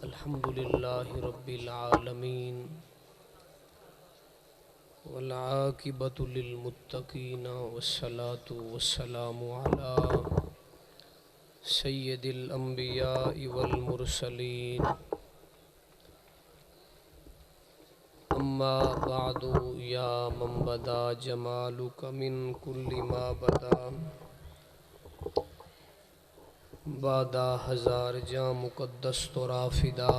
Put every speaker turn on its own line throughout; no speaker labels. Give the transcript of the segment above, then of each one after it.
الحمدللہ رب العالمین والعاقبۃ للمتقین والصلاة والسلام علی سید الانبیاء والمرسلین اما بعد یا من بدا جمالک من کل ما بدا بادہ ہزار جاں مقدس تو رافدہ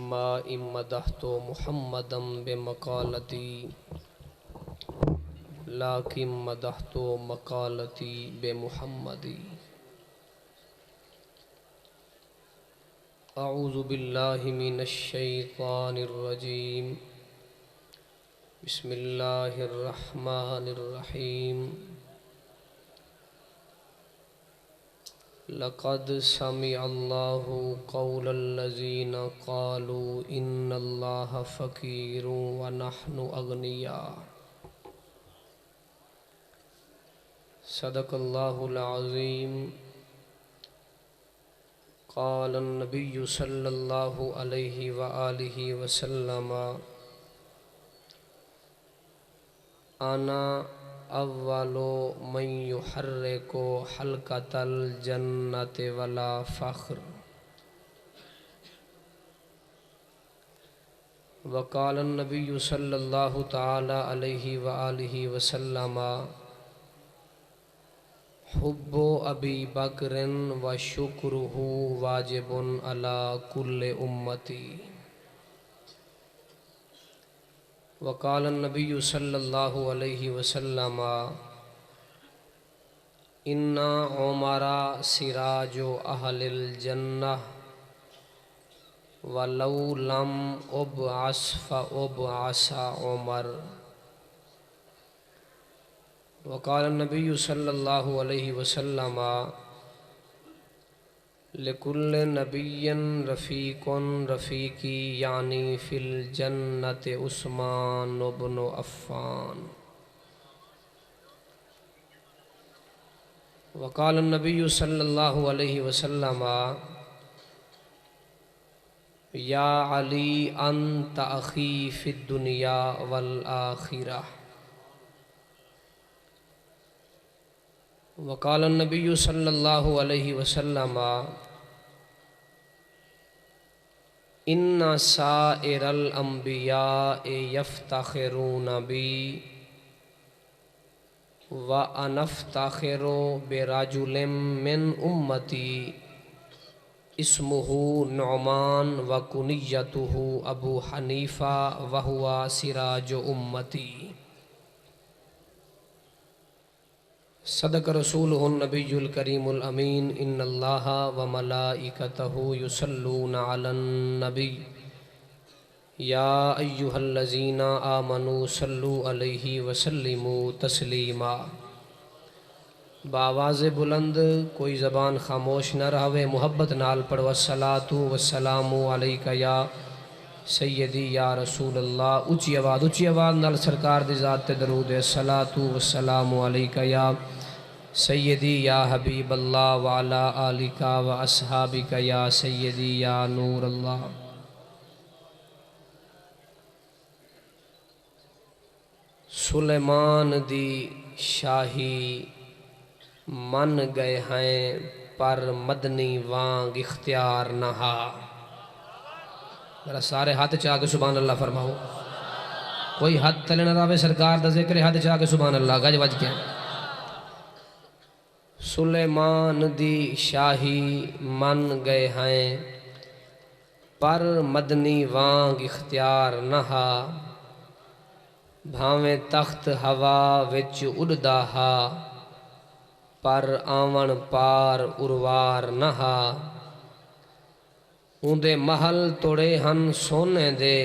ما امدحت محمدم بمقالتی لیکن مدحت مقالتی بمحمدی اعوذ باللہ من الشیطان الرجیم بسم اللہ الرحمن الرحیم لقد سمع اللہ قول الذین قالوا ان اللہ فقیر ونحن اغنیاء صدق اللہ العظیم قال النبی صلی اللہ علیہ وآلہ وسلم انا اول من یحرک حلقۃ الجنۃ ولا فخر وقال النبی صلی اللہ تعالی علیہ وآلہ وسلم حب ابی بکر و شکرہ واجب علی کل امتی وقال النبی صلی اللہ علیہ وسلم ان عمر سراج اہل الجنہ ولو لم ابعث فابعث عمر وقال النبی صلی اللہ علیہ وسلم لکل نبی رفیق رفیقی یعنی فی الجنت عثمان بن عفان وقال النبی صلی اللہ علیہ وسلم یا علی انت اخی فی الدنیا والآخرہ وقال النبی صلی اللہ علیہ وسلم ان سائر الانبیاء یفتخرون بی وانا افتخر برجل من امتی اسمہ نعمان وکنیتہ ابو حنیفہ وہو سراج امتی صدق رسولہ النبی الکریم الامین ان اللہ وملائکتہ یصلون علی النبی یا ایہا الذین آمنوا صلوا علیہ وسلموا تسلیما بآواز بلند کوئی زبان خاموش نہ رہوے محبت نال پڑھو الصلاۃ والسلام علیک یا سیدی یا رسول اللہ اونچی آواز نال سرکار دی ذات تے درود ہے الصلاۃ والسلام علیک یا سیدی یا حبیب اللہ وعلا آلک و اصحابک یا سیدی یا نور اللہ سلیمان دی شاہی من گئے ہیں پر مدنی وانگ اختیار نہا میرا سارے ہاتھ چاہ کے سبحان اللہ فرماؤ کوئی ہاتھ تلے نہ راوے سرکار دا ذکر ہاتھ چاہ کے سبحان اللہ گج وج کے سلیمان دی شاہی من گئے ہیں پر مدنی وانگ اختیار نہا بھاویں تخت ہوا وچ اڑدا ہا پر آون پار اروار نہا اندے محل توڑے ہن سونے دے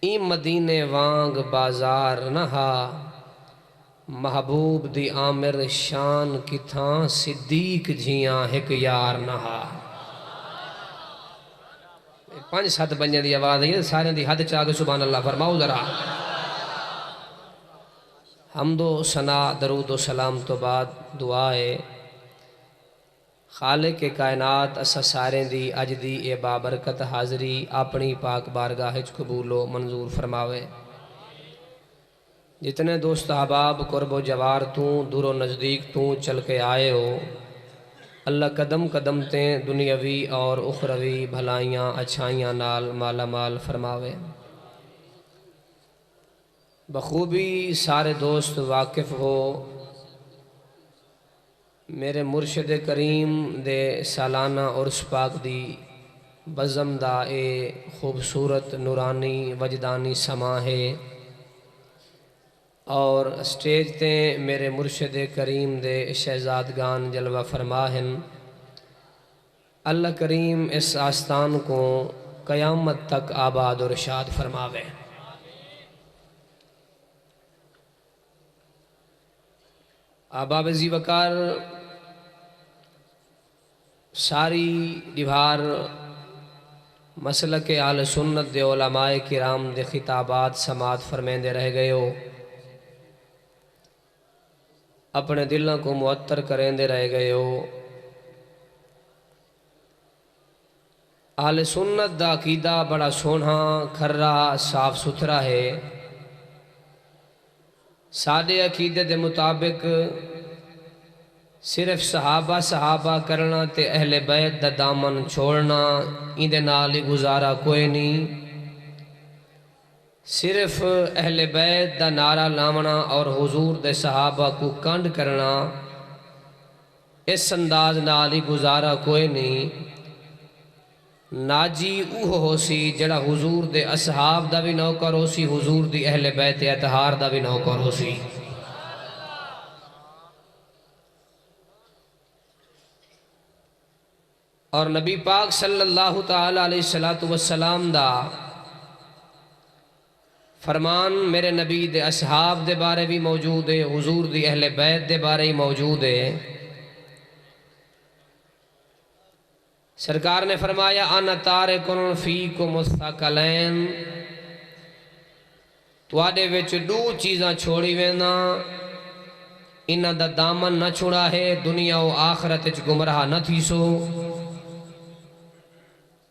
ای مدینے وانگ بازار نہا محبوب دی عامر شان کتھاں صدیق جھیاں ہک یار نہا 5 7 بندیاں دی آواز ہے سارے دی حد چاہ کے سبحان اللہ فرماؤ ذرا حمد و ثنا درود و سلام تو بعد دعا ہے خالق کائنات اسا سارے دی اج دی اے بابرکت حاضری اپنی پاک بارگاہ وچ قبول و منظور فرماوے جتنے دوست احباب قرب و جوار تو دور و نزدیک تو چل کے آئے ہو اللہ قدم قدم تے دنیاوی اور اخروی بھلائیاں اچھائیاں نال مالا مال فرماوے بخوبی سارے دوست واقف ہو میرے مرشد کریم دے سالانہ عرس پاک دی بزم دا اے خوبصورت نورانی وجدانی سما ہے اور سٹیج تے میرے مرشد کریم دے شہزادگان جلوہ فرماہن اللہ کریم اس آستان کو قیامت تک آباد و رشاد فرماوے آباب زی وقار ساری دیوار مسلک آل سنت دے علماء کرام دے خطابات سماعت فرمیندے رہ گئے ہو اپنے دلوں کو معطر کریندے رہ گئے ہو آل سنت دا عقیدہ بڑا سونا کھرا صاف ستھرا ہے سادے عقیدے دے مطابق صرف صحابہ کرنا تے اہل بیت دا دامن چھوڑنا اندے نالی گزارا کوئی نہیں صرف اہل بیت دا نعرہ لامنا اور حضور دے صحابہ کو کنڈ کرنا اس انداز نالی گزارا کوئی نہیں ناجی اوہ ہو سی جڑا حضور دے اصحاب دا بھی نوکر ہو سی حضور دی اہل بیت اطہار دا بھی نوکر ہو سی اور نبی پاک صلی اللہ تعالیٰ علیہ السلام دا فرمان میرے نبی دے اصحاب دے بارے بھی موجود ہے حضور دی اہل بیت دے بارے ہی موجود ہے سرکار نے فرمایا انا تارکن فیکم الثقلین تواڈے وچ دو چیزاں چھوڑی وینا انہاں دا دامن نہ چھڑا ہے دنیا و آخرت وچ گمراہ نہ تھی سو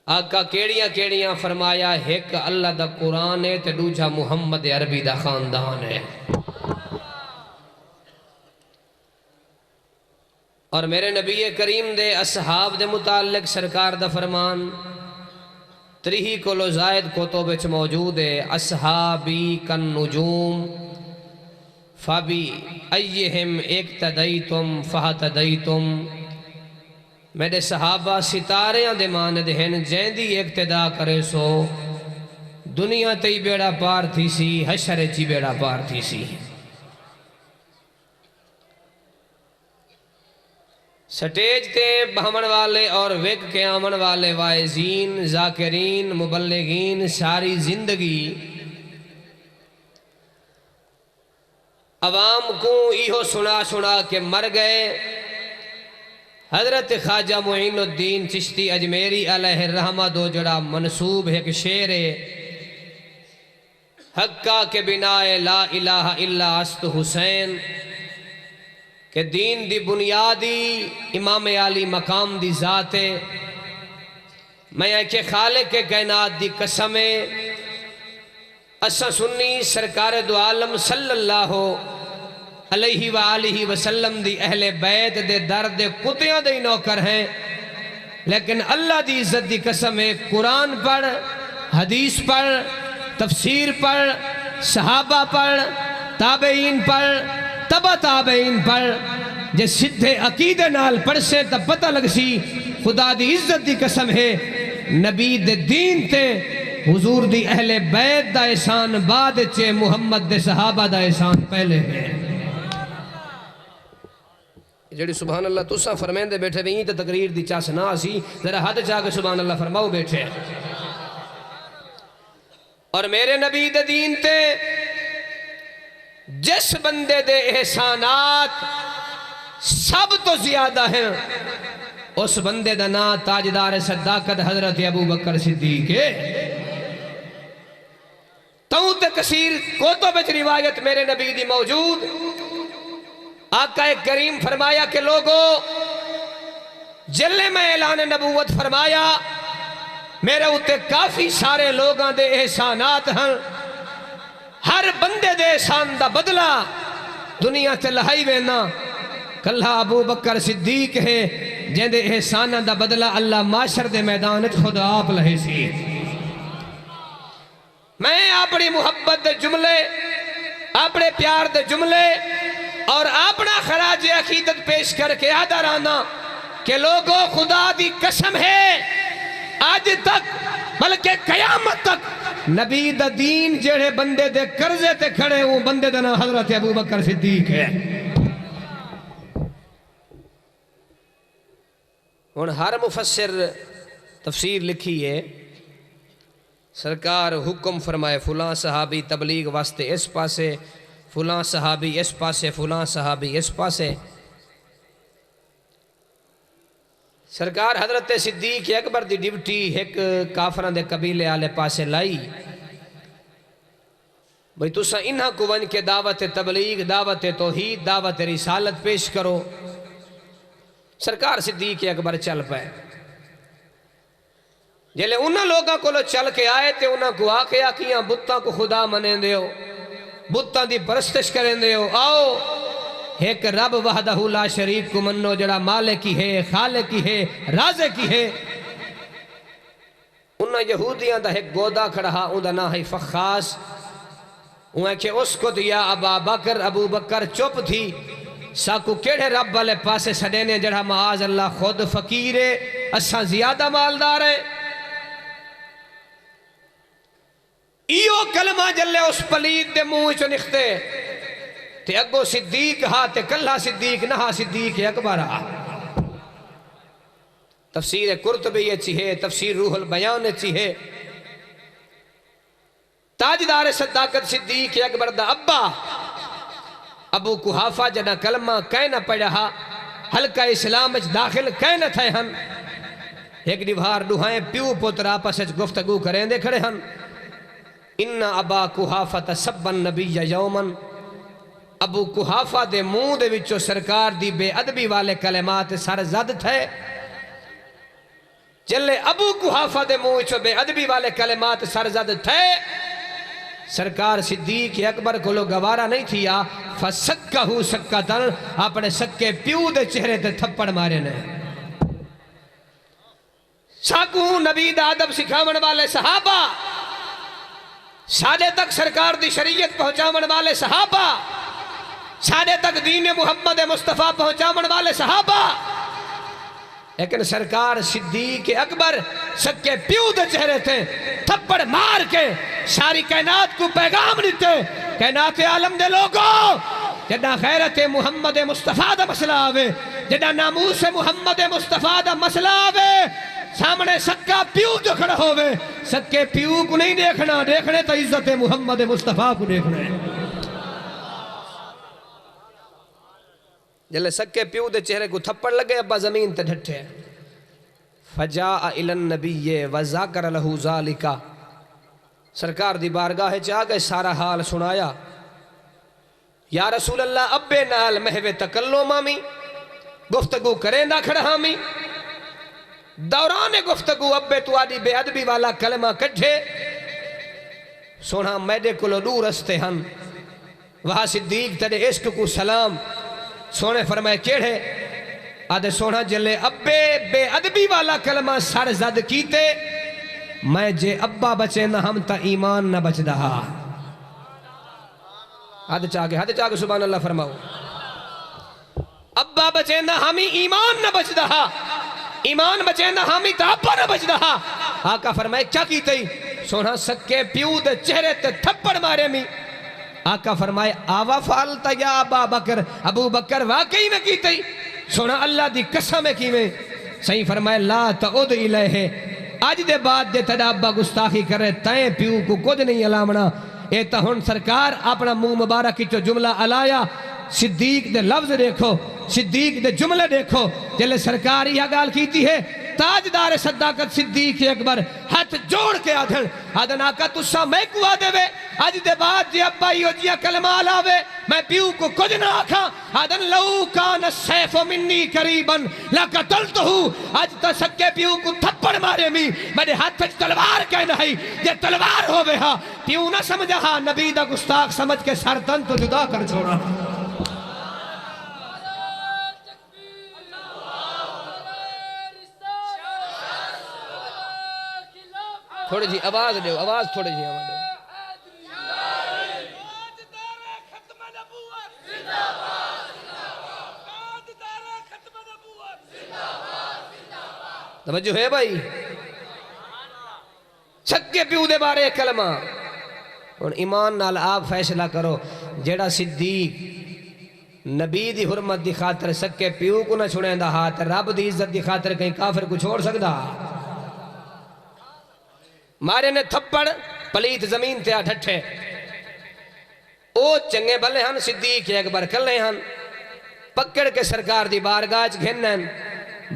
آقا کیڑیاں کیڑیاں فرمایا ایک اللہ دا قرآن ہے تے دوجا محمد عربی دا خاندان ہے اور میرے نبی کریم دے اصحاب دے متعلق سرکار دا فرمان 3 کلو زائد کتب وچ موجود ہے اصحابی کن نجوم فبی ایہم اقتدیتم فہتدیتم میرے صحابہ ستاریاں دے ماند ہیں جیندی اقتدا کرے سو دنیا تی بیڑا پار تھی سی حشر چی بیڑا پار تھی سی سٹیج تے بہمن والے اور ویک کے آمن والے وائزین ذاکرین مبلغین ساری زندگی عوام کو ایہو سنا کے مر گئے حضرت خواجہ معین الدین چشتی اجمیری علیہ الرحمہ دو جڑا منصوب ہے کہ شعر حقہ کے بنائے لا الہ الا است حسین کہ دین دی بنیادی امام علی مقام دی ذات ہے میں کہ خالق کے کائنات دی قسم ہے اسا سنی سرکار دو عالم صلی اللہ علیہ وآلہ وسلم دی اہل بیت دے درد کتیاں دے نوکر ہیں لیکن اللہ دی عزت دی قسم ہے قرآن پڑھ حدیث پڑھ تفسیر پڑھ صحابہ پڑھ تابعین پڑھ تبا تابعین پڑھ جے سدھے عقیدے نال پڑھ سے تب پتہ لگ سی خدا دی عزت دی قسم ہے نبی دے دین تے حضور دی اہل بیت دا احسان بعد چے محمد دے صحابہ دا احسان پہلے ہے جڑی سبحان اللہ تسا فرمین دے بیٹھے بھی تو تقریر دی چاس نہ سی ذرا حد چاہ کے سبحان اللہ فرماؤ بیٹھے اور میرے نبی دے دین تے جس بندے دے احسانات سب تو زیادہ ہیں اس بندے دا نام تاجدار صداقت حضرت ابو بکر صدیق ہے۔ تاؤں تے کثیر کوتوں بچ روایت میرے نبی دی موجود۔ آقا کریم فرمایا کہ لوگو جلے میں اعلان نبوت فرمایا میرے اتے کافی سارے لوگاں دے احسانات ہیں، ہر بندے دے احسان دا بدلہ دنیا تے لہائی وینا کلہ ابو بکر صدیق ہے جن دے احسانہ دا بدلہ اللہ معاشر دے میدان خدا آپ لہے سی۔ میں اپنی محبت دے جملے، اپنے پیار دے جملے اور اپنا خراج عقیدت پیش کر کے آدھا رانا کہ لوگوں خدا دی قسم ہے آج تک بلکہ قیامت تک نبی دا دین جڑے بندے دے قرضے تے کھڑے ہوں بندے دا نام حضرت ابو بکر صدیق ہے۔ اور ہر مفسر تفسیر لکھی ہے سرکار حکم فرمائے فلاں صحابی تبلیغ واسطے اس پاسے، فلاں صحابی اس پاسے، فلاں صحابی اس پاسے۔ سرکار حضرت صدیق اکبر دی ڈیوٹی ایک کافران دے قبیلے آلے پاسے لائی بھئی تُسا انہاں کو ون کے دعوت تبلیغ، دعوت توحید، دعوت رسالت پیش کرو۔ سرکار صدیق اکبر چل پائے جلے انہاں لوگاں کو لو چل کے آئے تے انہاں کو آکے آکیاں بتاں کو خدا منیں دے ہو، بتاں دی پرستش کریں دے ہو، آؤ ایک رب وحدہ لا شریک کو منو جڑا مالکی ہے، خالقی ہے، رازقی ہے۔ انہاں یہودیاں دا ایک گودا کھڑا اندہ نہ ہے فخاص، انہیں کہ اس کو دیا ابا بکر، ابو بکر چپ تھی ساکو کیڑے رب والے پاسے سڑینے جڑا معاذ اللہ خود فقیر ہے، اساں زیادہ مالدار ہے۔ ایو کلمہ جلے اس پلید دے منہ چو نکھتے تے اگو صدیق ہا تے کلہ صدیق نہا صدیق اکبر ہا۔ تفسیر قرطبی اچھی ہے، تفسیر روح البیان اچھی ہے۔ تاجدار صداقت صدیق اکبر دا ابا ابو قحافہ جنا کلمہ کہنا پڑھا حلقہ اسلام اچھ داخل کہنا تھے ہن ایک دیوار ڈوہائیں پیو پتر آپس اچھ گفتگو کریں دے کھڑے ہن انہا ابا قحافہ سب النبی یومن ابو قحافہ دے منہ دے وچو سرکار دی بے ادبی والے کلمات سر زد تھے جلے ابو قحافہ دے منہ وچو بے ادبی والے کلمات سر زد تھے سرکار صدیق اکبر کو لو گوارا نہیں تھیا فسکہو سکتن اپنے سکے پیو دے چہرے تے تھپڑ مارے نے ساکو نبی دا ادب سکھاون والے صحابہ سادے تک سرکار دی شریعت پہنچاون والے صحابہ سادے تک دین محمد مصطفیٰ پہنچاون والے صحابہ لیکن سرکار صدیق اکبر سکے پیو دے چہرے تھے تھپڑ مار کے ساری کائنات کو پیغام دیتے کائنات عالم دے لوگوں جدہ غیرت محمد مصطفیٰ دا مسئلہ آوے جدہ ناموس محمد مصطفیٰ دا مسئلہ آوے سامنے سکا پیو جو کھڑا ہوئے سکے پیو کو نہیں دیکھنا دیکھنے تو عزت محمد مصطفیٰ کو دیکھنا ہے جلے سکے پیو دے چہرے کو تھپڑ لگے ابا زمین تے ڈھٹھے فجاء الى النبی وذاکر لہو ذالکا سرکار دی بارگاہ چاہ گئے سارا حال سنایا یا رسول اللہ ابے نال محو تکلو مامی گفتگو کریں دا کھڑا ہامی دوران گفتگو ابے تو آدھی بے ادبی والا کلمہ کٹھے سونا میڈے کلو دور رستے ہن وہاں صدیق تڑے عشق کو سلام سونے فرمائے کیڑے آدھے سونا جلے ابے بے ادبی والا کلمہ سر زد کیتے میں جے ابا بچے نہ ہم تا ایمان نہ بچ دہا حد چاہے سبحان اللہ فرماؤ ابا بچے نہ ہمیں ایمان نہ بچ دہا ایمان بچے نہ ہمیں تا ابا نہ بچ دہا آقا فرمائے کیا کیتے سونا سکے پیو دے چہرے تے تھپڑ مارے میں آقا فرمائے آوا فالتا یا ابا بکر ابو بکر واقعی میں کیتے سونا اللہ دی قسم کی میں صحیح فرمائے لا تعود الیہ آج دے بعد دے تدا ابا گستاخی کرے تائیں پیو کو کچھ نہیں علامنا اے تا ہن سرکار اپنا منہ مبارک کی جو جملہ علایا صدیق دے لفظ دیکھو صدیق دے جملے دیکھو جلے سرکار یہ گال کیتی ہے تاجدار صداقت صدیق اکبر ہاتھ جوڑ کے آدھن آقا تسا میں کو آدھے وے آج دے بعد جی ابا ہی ہو جیا کلمہ آلاوے میں پیو کو کچھ نہ آکھا آدھن لو کان السیف منی قریباً لقتلتہو آج تا سکے پیو کو تھپڑ مارے میرے ہاتھ تلوار کہنا ہے یہ تلوار ہو بے ہاں پیو نہ سمجھا ہاں نبی دا گستاخ سمجھ کے سر تن تو جدا کر چھوڑا تھوڑی جی آواز دے آواز تھوڑی جی آواز دے توجہ ہے بھائی چھکے پیو دے بارے کلمہ اور ایمان نال آپ فیصلہ کرو جیڑا صدیق نبی دی حرمت دی خاطر سکے پیو کو نہ چھوڑیں دا ہاتھ رب دی عزت دی خاطر کہیں کافر کو چھوڑ سکدا مارے نے تھپڑ پلیت زمین تے ڈھٹھے او چنگے بلے ہن صدیق اکبر کلے ہن پکڑ کے سرکار دی بارگاہ گھنن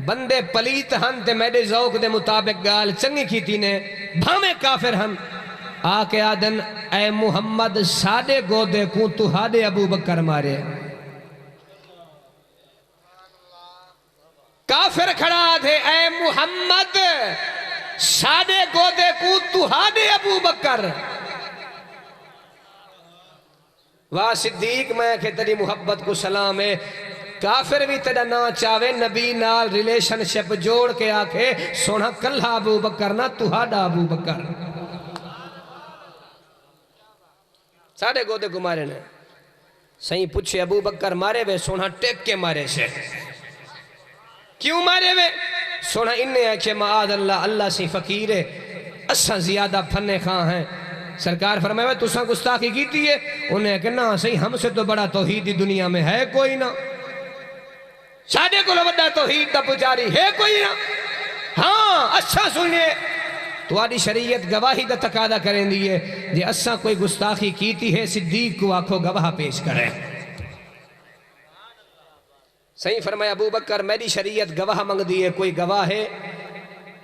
بندے پلیت ہن تے میرے ذوق دے مطابق گال چنگی کیتی نے بھامے کافر ہن آکے آدن اے محمد ساڑے گودے کو تو ہادے ابو بکر مارے کافر کھڑا تھے اے محمد ساڑے گودے کو تو ہادے ابو بکر واہ صدیق میں کہ تیری محبت کو سلام ہے کافر بھی تیرا نا چاہے نبی نال ریلیشن شپ جوڑ کے آکھے سونا کلہ ابو بکر نہ تو ہادا ابو بکر ساڑے گودے کو مارے نے صحیح پوچھے ابو بکر مارے وے سونا ٹیک کے مارے سے کیوں مارے وے سونا انہیں ہے کہ معاذ اللہ اللہ سے فقیر ہے اساں زیادہ پھنے خواہ ہیں سرکار فرمائے وے تساں گستاخی کیتی ہے انہیں کہنا صحیح ہم سے تو بڑا توحیدی دنیا میں ہے کوئی نہ ساڑے کو لوڈا توحید دا پجاری ہے کوئی نہ ہاں اچھا سنیے تو آدھی شریعت گواہی دا تقاضا کریں دیئے جے اساں کوئی گستاخی کیتی ہے صدیق کو آنکھوں گواہ پیش کرے صحیح فرمایا ابو بکر میری شریعت گواہ منگ دیئے کوئی گواہ ہے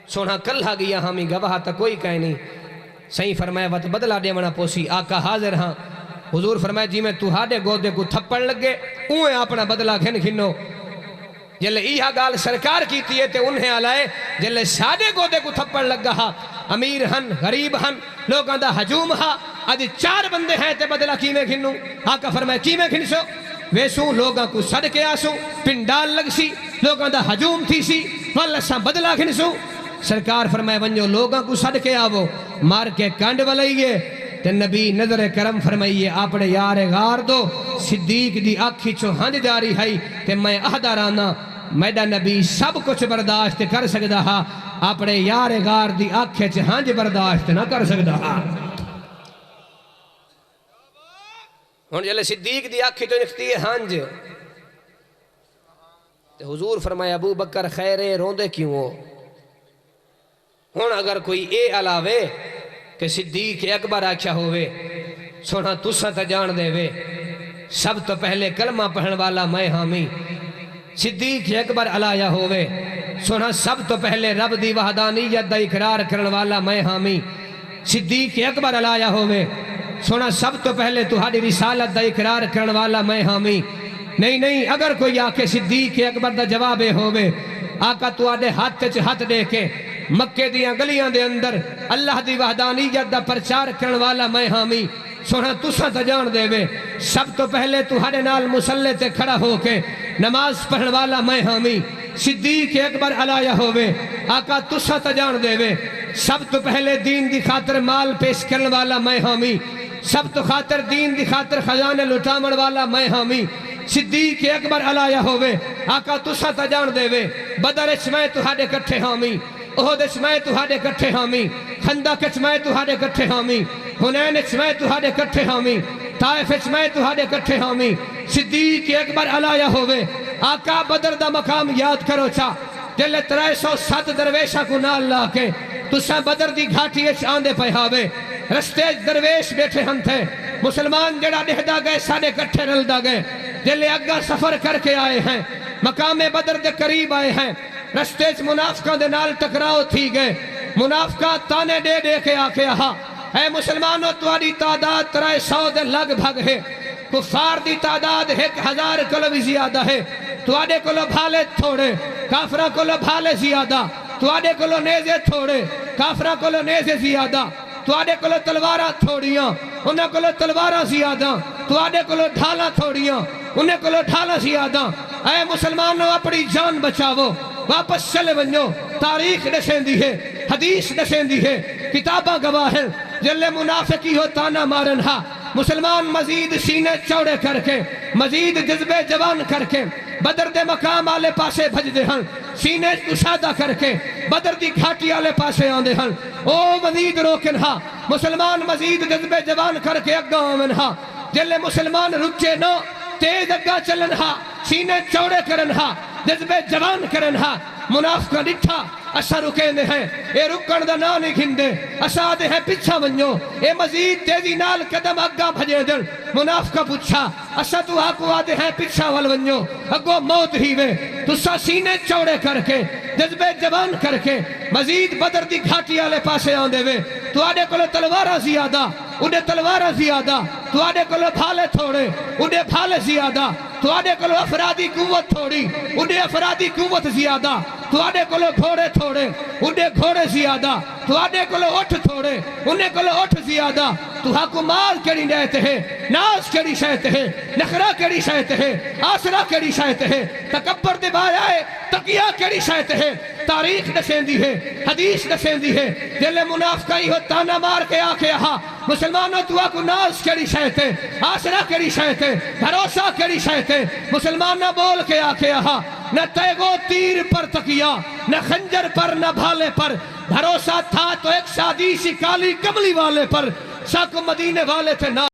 سونا کلہ گیا ہمیں گواہ تا کوئی کہیں نہیں صحیح فرمایا وقت بدلا دے منا پوسی آقا حاضر ہاں حضور فرمایا جی میں تو ہاڑے گودے کو تھپڑ لگے اوہیں اپنا بدلا گھن گھنو جلے ایہا گال سرکار کیتی ہے تے انہیں آلائے جلے ساڑے گودے کو تھپڑ لگا ہا امیر ہن غریب ہن لوگاں دا حجوم ہا آج 4 بندے ہیں تے بدلا کیمیں گھنو آقا فرمایا کیمیں گھنسو ویسوں لوگاں کو صد کے آسو پنڈال لگ سی لوگاں دا حجوم تھی سی واللہ سا بدلا گھنسو سرکار فرمائے ونجو لوگاں کو صد کے آوو مار کے کانڈ والائیے تے نبی نظر کرم فرمائیے اپنے یار غار دو صدیق دی آنکھی چو ہنج جاری ہے تے میں اہدہ رانا میڈا نبی سب کچھ برداشت کر سکتا ہا اپنے یار غار دی آنکھیں چو ہنج برداشت نہ کر سکتا ہا ہون جلے صدیق دی آنکھی تو نکھتی ہے ہنج تے حضور فرمائے ابو بکر خیرے روندے کیوں ہو ہون اگر کوئی اے علاوے کہ صدیق اکبر آکھیا ہوئے سونا تسا تا جان دے وے سب تو پہلے کلمہ پڑھن والا میں حامی صدیق اکبر علایا ہوئے سونا سب تو پہلے رب دی وحدانیت دا اقرار کرن والا میں حامی صدیق اکبر علایا ہوئے سونا سب تو پہلے تہاڈی رسالت دا اقرار کرن والا میں حامی نہیں اگر کوئی آکے صدیق اکبر دا جوابے ہوئے آقا تو آدھے ہاتھ چھ ہاتھ دے کے مکے دیاں گلیاں دے اندر اللہ دی وحدانیت دا پرچار کرن والا میں حامی سونا تسا تا جان دے وے سب تو پہلے تہاڈے نال مسلح تے کھڑا ہو کے نماز پڑھن والا میں حامی صدیق اکبر علایا ہوئے آقا تسا تا جان دے وے سب تو پہلے دین دی خاطر مال پیش کرن والا میں حامی سب تو خاطر دین دی خاطر خزانے لٹامن والا میں حامی صدیق اکبر علایا ہوئے آقا تسا تا جان دے وے بدر اچ میں تہاڈے کٹھے حامی احد اچ میں تہاڈے کٹھے حامی خندق اچ میں تہاڈے کٹھے حامی حنین اچ میں تہاڈے کٹھے حامی طائف اچ میں تہاڈے کٹھے حامی صدیق اکبر علایا ہوئے آقا بدر دا مقام یاد کرو چا جلے 307 درویشہ کو نال لا کے تسا بدر دی گھاٹی اچ آندے پہ ہاوے رستے درویش بیٹھے ہم تھے مسلمان جڑا دہدا گئے ساڑے کٹھے رلدا گئے جلے اگا سفر کر کے آئے ہیں، مقام بدر دے قریب آئے ہیں، رستے چ منافقاں دے نال ٹکراؤ تھی گئے، منافقاں تانے دے دے کے آ کے آہا اے مسلمانوں تہاڈی تعداد 300 دے لگ بھگ ہے، کفار دی تعداد 1000 کلو بھی زیادہ ہے، تہاڈے کولو بھالے تھوڑے، کافراں کولو بھالے زیادہ، تہاڈے کولو نیزے تھوڑے، کافراں کولو نیزے زیادہ، تہاڈے کولو تلواراں تھوڑیاں، انہاں کولو تلواراں زیادہ، تہاڈے کولو ڈھالاں تھوڑیاں، انہاں کولو ڈھالاں زیادہ۔ اے مسلمانوں اپنی جان بچاؤ، واپس چلے ونجو، تاریخ دسیندی ہے، حدیث دسیندی ہے، کتاباں گواہ ہیں، جلے منافقی ہو تانا مارن ہا، مسلمان مزید سینے چوڑے کر کے، مزید جذبے جوان کر کے، بدر دے مقام آلے پاسے بھج دے ہن، سینے کشادہ کر کے، بدر دی گھاٹی آلے پاسے آن دے ہن، او مزید روکن ہا، مسلمان مزید جذبے جوان کر کے اگا آمن ہا، جلے مسلمان رچے نو، تیز اگا چلن ہا، سینے چوڑے کرن ہا، جذبے جوان کرن ہا، منافقہ ڈٹھا اسا رکیندے ہیں، اے رکن دا نا نہیں گھندے، اسا آدھے ہیں پچھا ونجو، اے مزید تیزی نال قدم اگا بھجے دن، منافقہ پچھا، اسا تو آکو آدھے ہیں پچھا وال ونجو، اگو موت ہی وے، تو سا سینے چوڑے کر کے، جذبے جوان کر کے، مزید بدر دی گھاٹی آلے پاسے آن دے وے، تو آدھے کلو تلوارہ زیادہ، انہیں تلوارہ زیادہ، تو آدھے کلو بھالے تھوڑے، انہیں بھالے زیادہ، تو آدھے کلو افرادی قوت تھوڑی، انہیں افرادی قوت زیادہ، تو آدھے کلو گھوڑے تھوڑے، انہیں گھوڑے زیادہ، تو آدھے کلو اٹھ تھوڑے، انہیں کلو اٹھ زیادہ، تو حق مال کیڑی نیت ہے، ناز کیڑی شایت ہے، نخرہ کیڑی شایت ہے، آسرہ کیڑی شایت ہے، تکبر دے بایائے، تقیہ کیڑی شایت ہے، تاریخ دسیندی ہے، حدیث دسیندی ہے، جلے منافقائی ہو تانا مار کے آکے آہا، مسلمانوں تو آکو ناز کیڑی شایت ہے، آسرہ کیڑی شایت ہے، بھروسہ کیڑی شایت ہے، مسلمان نہ بول کے آکے آہا، نہ تیگو تیر پر تکیہ، نہ خنجر پر نہ بھالے پر، بھروسہ تھا تو ایک سادی سی کالی کملی والے پر، ساکو مدینے والے تھے ناز،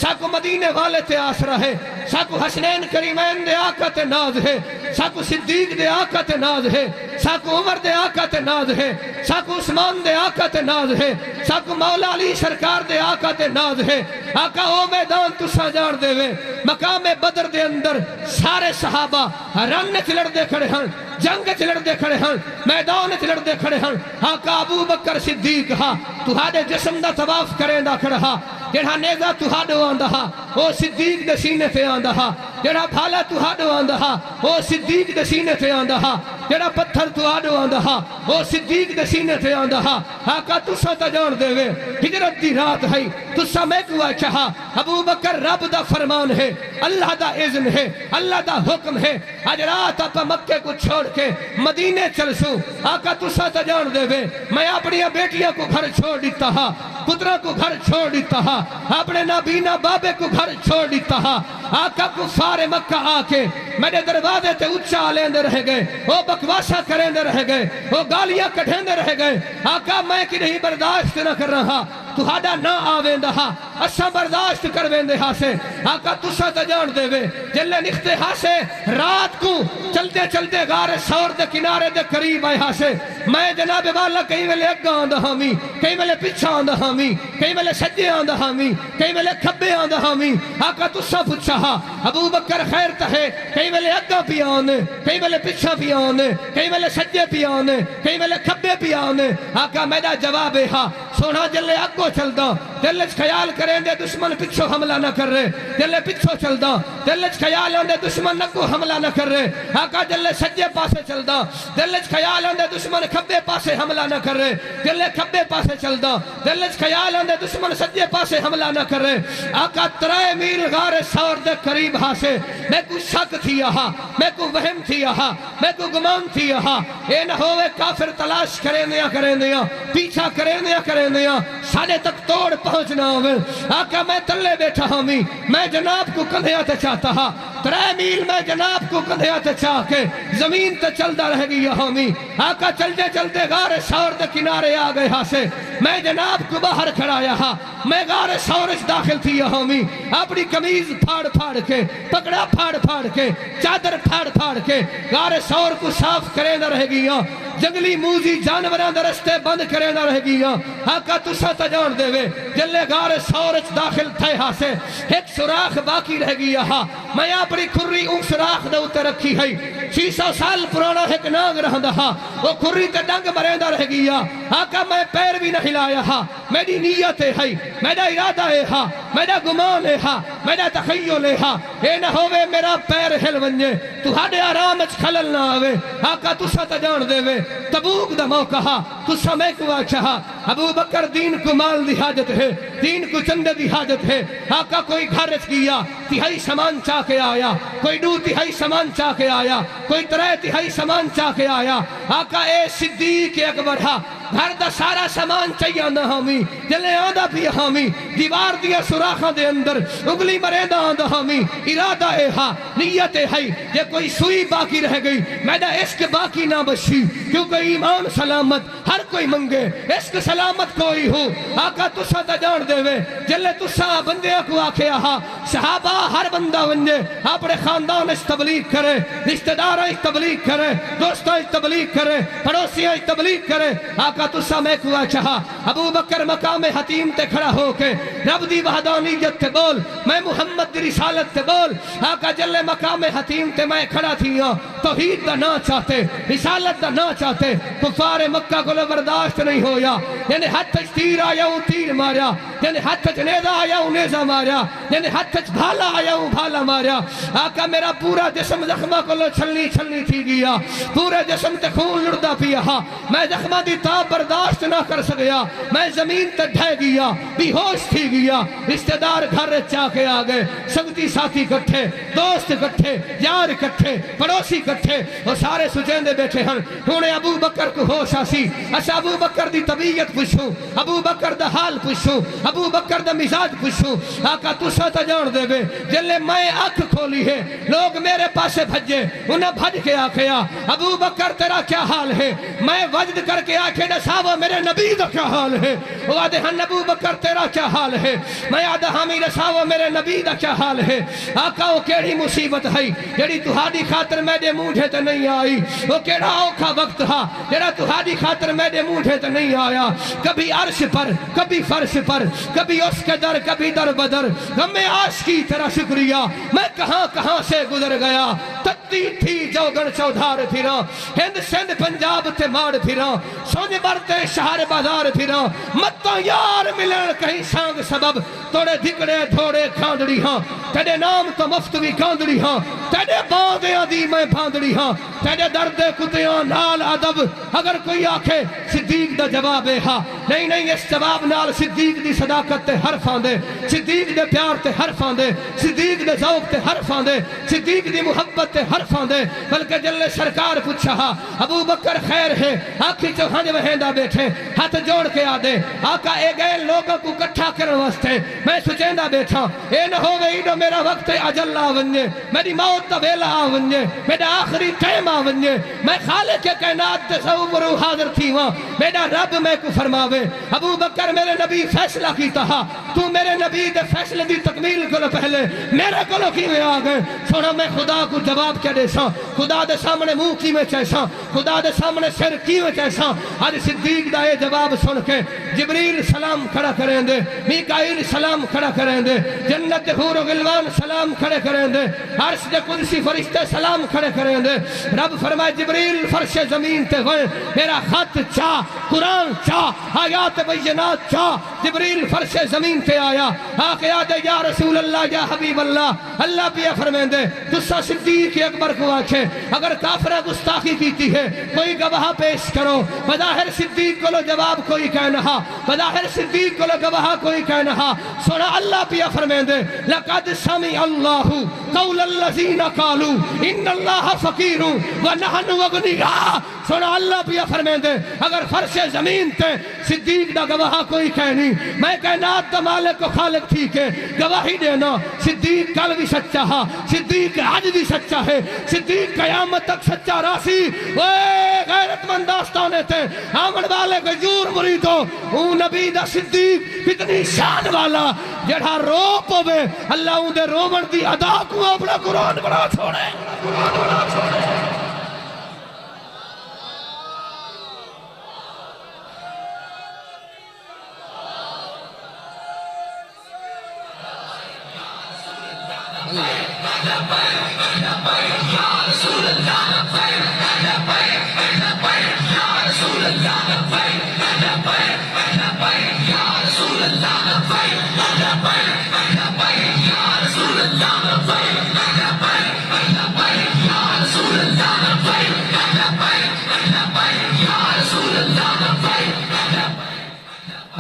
ساکو مدینے والے تھے آسرہ ہے، ساکو حسنین کریمین دے آقا تے ناز ہے، ساکو صدیق دے آقا تے ناز ہے، ساکو عمر دے آقا تے ناز ہے، ساکو عثمان دے آقا تے ناز ہے، ساکو مولا علی سرکار دے آقا تے ناز ہے، آقا او میدان تسا جان دے وے، مقام بدر دے اندر سارے صحابہ رن چلڑ دے کھڑے ہن، جنگ چلڑ دے کھڑے ہن، میدان چلڑ دے کھڑے ہن، آقا ابو بکر صدیق ہا، تہاڈے جسم دا طواف کریں دا کھڑا ہا، جڑا نیزہ تہاڈو آندا ہا، او صدیق دے سینے تے آندا ہا، جڑا بھالا تہاڈو آندا ہا، او صدیق دے سینے تے آندا ہا، جڑا پتھر تہاڈو آندا ہا، او صدیق دے سینے تے آندا ہا، آقا تسا تا جان دے وے، ہجرت دی رات ہے، تسا میں کو چاہا، ابو بکر رب دا فرمان ہے، اللہ دا اذن ہے، اللہ دا حکم ہے، آج رات آپ مکے کو چھوڑ کے مدینے چل سو، آقا تسا تا جان دے وے، میں اپنی بیٹیاں کو گھر چھوڑ دیتا ہا، پترہ کو گھر چھوڑ دیتا ہا، اپنے نابینا بابے کو گھر چھوڑ دیتا ہا، آقا کفار مکہ آکے میرے دروازے تے اچھا لیندے رہ گئے، وہ بکواسا کریندے رہ گئے، وہ گالیاں کٹھیندے رہ گئے، آقا میں کی نہیں برداشت نہ کر رہا، تہاڈا نہ آویندہ ہا، اسا برداشت کر ویندے ہا سے، آقا تسا تا جان دے وے، جلے نکھتے ہا سے رات کو چلتے چلتے غار سور دے کنارے دے قریب آئے ہا سے، میں جناب والا کہیں ویلے اگا آندہ ہامی، کہیں ویلے پچھا آندہ ہامی، کہیں ویلے سجے آندہ ہامی، کہیں ویلے کھبے آندہ ہامی، آقا تسا پچھا ہا، ابو بکر خیر تہے، کہیں ویلے اگا پی آنے، کہیں ویلے پچھا پی آنے، کہیں ویلے سجے پی آنے، کہیں ویلے کھبے پی آنے، آقا میرا جواب ہے ہا، سونا جلے اگو چل دا، دلچ خیال کریں دے دشمن پچھو حملہ نہ کر رہے، جلے پچھو چل دا، دلچ خیال دے دشمن نکو حملہ نہ کر رہے، آقا جلے سجے پاسے چل دا، دلچ خیال دے دشمن کھبے پاسے حملہ نہ کر رہے، جلے کھبے پاسے چل دا، دلچ خیال دے دشمن سجے پاسے حملہ نہ کر رہے، آقا 3 میل غار سور دے قریب ہا سے، میں کو شک تھی آہا، میں کو وہم تھی آہا، میں کو گمان تھی آہا، اے نہ ہوئے کافر تلاش کریں دیا، پیچھا کریں دیا، ساڑھے تک توڑ پہنچنا ہوئے، آقا میں تلے بیٹھا ہمی، میں جناب کو کندھیاں چاہتا ہا، 3 میل میں جناب کو کندھیاں چاہ کے زمین تے چلدا رہ گئی ہمی، آقا چلتے چلتے غار سور دے کنارے آ گئے ہاں سے، میں جناب کو باہر کھڑایا ہاں، میں غار سورج داخل تھی ہمی، اپنی کمیز پھاڑ کے، پکڑا پھاڑ کے، چادر پھاڑ کے، غار سور کو صاف کرے نہ رہ گئی ہاں، جنگلی موزی جانوراں دے رستے بند کرے نہ رہ گیا آقا تسا تا جان دے وے جلے غار سورج داخل تھے ہاسے ایک سوراخ باقی رہ گیا ہا میں اپنی کھری اون سوراخ دے اوتے رکھی ہے 600 سال پرانا ایک ناگ رہندا ہا وہ کھری تے ڈنگ مریندا رہ گیا آقا میں پیر بھی نہ ہلایا ہا میری نیت ہے میرا ارادہ ہے ہا میرا گمان ہے ہا میرا تخیل ہے ہا اے نہ ہووے میرا پیر ہل ونجے تہاڈے آرام وچ خلل نہ آوے آقا تسا تے جان دے وے تبوک دا موقع ہا تسا میں کو آکھیا ابو بکر دین کو مال دی حاجت ہے دین کو چندے دی حاجت ہے آقا کوئی گھر وچ گیا تہائی سامان چا کے آیا کوئی 2 تہائی سامان چا کے آیا کوئی 3 تہائی سامان چا کے آیا آقا اے صدیق اکبر ہا گھر دا سارا سامان چاہیے نہ ہمی جلے آدھا بھی ہمی دیوار دیا سراخہ دے اندر اگلی مریدہ آدھا ہمی ارادہ اے ہا نیت اے ہائی یہ کوئی سوئی باقی رہ گئی میدہ عشق باقی نہ بشی کیونکہ ایمان سلامت ہر کوئی منگے عشق سلامت کوئی ہو آقا تسا تا جان دے وے جلے تسا بندے کو آکھے آہا صحابہ ہر بندہ ونجے اپنے خاندان اس تبلیغ کرے رشتہ دارہ اس تبلیغ کرے دوستہ اس تبلیغ کرے پڑوسیہ اس تبلیغ کرے آقا تسا میں کوا چاہا ابو بکر مقام حتیم تے کھڑا ہو کے رب دی وحدانیت تے بول میں محمد دی رسالت تے بول آقا جلے مقام حتیم تے میں کھڑا تھی ہوں توحید دا نہ چاہتے رسالت دا نہ چاہتے کفار مکہ کو برداشت نہیں ہویا یعنی ہاتھ تیر آیا ہوں تیر ماریا یعنی ہاتھ نیزہ آیا ہوں نیزہ ماریا یعنی ہاتھ بھالا آیا ہوں بھالا ماریا آقا میرا پورا جسم زخمہ کو چھلنی چھلنی تھی گیا پورے جسم تے خون لڑدا پیا میں زخمہ دی تاب برداشت نہ کر سکیا میں زمین تے ڈھے گیا بے ہوش تھی گیا رشتہ دار گھر چاہ کے آگئے سنگتی ساتھی کٹھے دوست کٹھے یار کٹھے پڑوسی کٹھے وہ سارے سجیندے بیٹھے ہیں انہیں ابو بکر کو ہوش آسی اسا ابو بکر دی طبیعت پوچھوں ابو بکر دا حال پوچھوں ابو بکر دا مزاج پوچھوں آقا تسا تا جان دے بے جلے میں آنکھ کھولی ہے لوگ میرے پاسے بھجے انہیں بھج کے آکھیا ابو بکر تیرا کیا حال ہے میں وجد کر کے آکھے صحابہ میرے نبی دا کیا حال ہے وہ آدھے ہن ابو بکر تیرا کیا حال ہے میں آدھا ہمیں صحابہ میرے نبی دا کیا حال ہے آقا وہ کیڑی مصیبت ہے جڑی تہاڈی خاطر میرے منہ تے نہیں آئی وہ کیڑا اوکھا وقت ہا جڑا تہاڈی خاطر میرے منہ تے نہیں آیا کبھی عرش پر کبھی فرش پر کبھی اس کے در کبھی در بدر غم عاشقی تیرا شکریہ میں کہاں کہاں سے گزر گیا تتی تھی جوگن چودھار پھرا ہند سندھ پنجاب تے ماڑ پھرا سونج برتے شہر بازار پھرا متوں یار ملن کہیں سانگ سبب توڑے دھکڑے تھوڑے کھاندڑی ہاں تیرے نام تو مفت بھی کھاندڑی ہاں تیرے باندیاں دی میں باندڑی ہاں تیرے درد کتیاں نال ادب اگر کوئی آکھے صدیق دا جواب ہے ہاں نہیں اس جواب نال صدیق دی صداقت تے حرفاں دے صدیق دے پیار تے حرفاں دے صدیق دے ذوق تے حرفاں دے صدیق دی محبت تے حرفاں دے بلکہ جلے سرکار پوچھا ابو بکر خیر ہے آنکھی جو ہنج وہندہ بیٹھے ہاتھ جوڑ کے آدھے آقا اے گئے لوگوں کو کٹھا کرن واسطے میں سچیندہ بیٹھا اے نہ ہووے ایڈو میرا وقت اجل آونجے میری موت دا ویلا آونجے میرا آخری ٹائم آونجے میں خالق کے کائنات تے تصور حاضر تھی وہاں میرا رب میں کو فرماوے ابو بکر میرے نبی فیصلہ کیتا ہا تو میرے نبی دے فیصلے دی تکمیل کو پہلے میرے کو کی میں آگئے سونا میں خدا کو جواب کیا دے سا خدا دے سامنے منہ کی میں چیسا خدا دے سامنے سر کی میں چیسا آج صدیق دا یہ جواب سن کے جبریل سلام کھڑا کریں دے میکائیل سلام کھڑا کریں دے جنت حور و غلوان سلام کھڑے کریں دے عرش دے قدسی فرشتے سلام کھڑے کریں دے رب فرمائے جبریل فرش زمین تے وے میرا خط چاہ قرآن چاہ آیات بینات چاہ جبریل فرش زمین تے آیا آقیا دے یا رسول اللہ یا حبیب اللہ اللہ پیا فرمائیں دے تسا صدیق اکبر کو آکھے اگر کافرہ گستاخی کیتی ہے کوئی گواہ پیش کرو بظاہر صدیق کو لو جواب کوئی کہنہا بظاہر صدیق کو لو گواہ کوئی کہنہا سونا اللہ پیا فرمائیں دے لقد سمع اللہ قول الذین قالوا ان اللہ فقیر ونحن اغنیاء سونا اللہ پیا فرمائیں دے اگر فرش زمین تے صدیق دا گواہ کوئی کہنی میں کائنات دا مالک و خالق تھی کہ گواہی دینا صدیق کل بھی سچا ہے صدیق آج بھی سچا ہے صدیق قیامت تک سچا راسی غیرت مند داستانے تھے آمن والے کو جور مریدو اون نبی دا صدیق کتنی شان والا جڑا رو پوے اللہ اون دے رومن دی ادا کو اپنا قرآن بڑا چھوڑے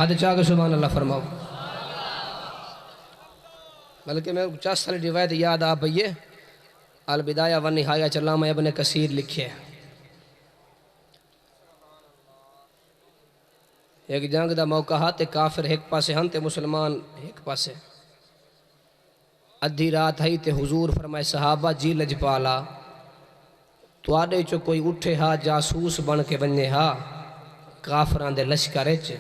حد چاہ کے سبحان اللہ فرماؤ. بلکہ میں 50 سال روایت یاد آپ بھئیے البدایہ و نہایہ علامہ ابن کثیر لکھے. ایک جنگ دا موقع ہاتے کافر ایک پاسے ہن تے مسلمان ایک پاسے. ادھی رات ہی تے حضور فرمائے صحابہ جی لجپالا تو آڈے چو کوئی اٹھے ہا جاسوس بن کے بننے ہا کافران دے لشکرے چے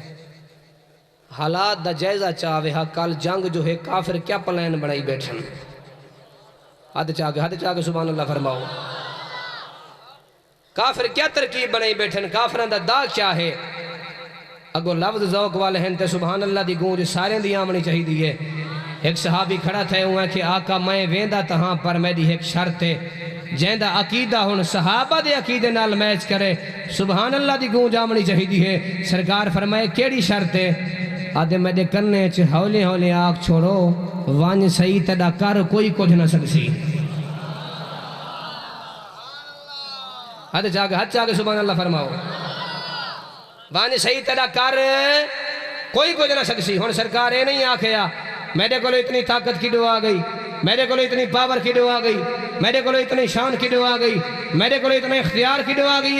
حالات دا جائزہ چاہوے ہا کل جنگ جو ہے کافر کیا پلین بڑھائی بیٹھن. حد چاہ کے سبحان اللہ فرماؤ. کافر کیا ترکیب بڑھائی بیٹھن کافران دا داغ کیا ہے. اگو لفظ ذوق والے ہیں تے سبحان اللہ دی گونج سارے دی آمنی چاہی دیئے. ایک صحابی کھڑا تھے ہوئے کہ آقا میں ویندہ تہاں پر میری ایک شرط ہے جیندہ عقیدہ ہون صحابہ دے عقیدے نال میچ کرے سبحان اللہ دی گونج آمنی چاہی دیئے. سرکار فرمائے کیڑی شرط ہے آدھے میرے کرنے چھ ہولے ہولے آگ چھوڑو وانج صحیح تڑا کر کوئی کچھ نہ سکسی. حد چاہ کے سبحان اللہ فرماؤ. وانج صحیح تڑا کر کوئی کچھ نہ سکسی. ہون سرکار اے نہیں آکھیا میرے کو اتنی طاقت کی دو آ گئی میرے کو اتنی پاور کی دو آ گئی میرے کو اتنی شان کی دو آ گئی میرے کو اتنے اختیار کی دو آ گئی.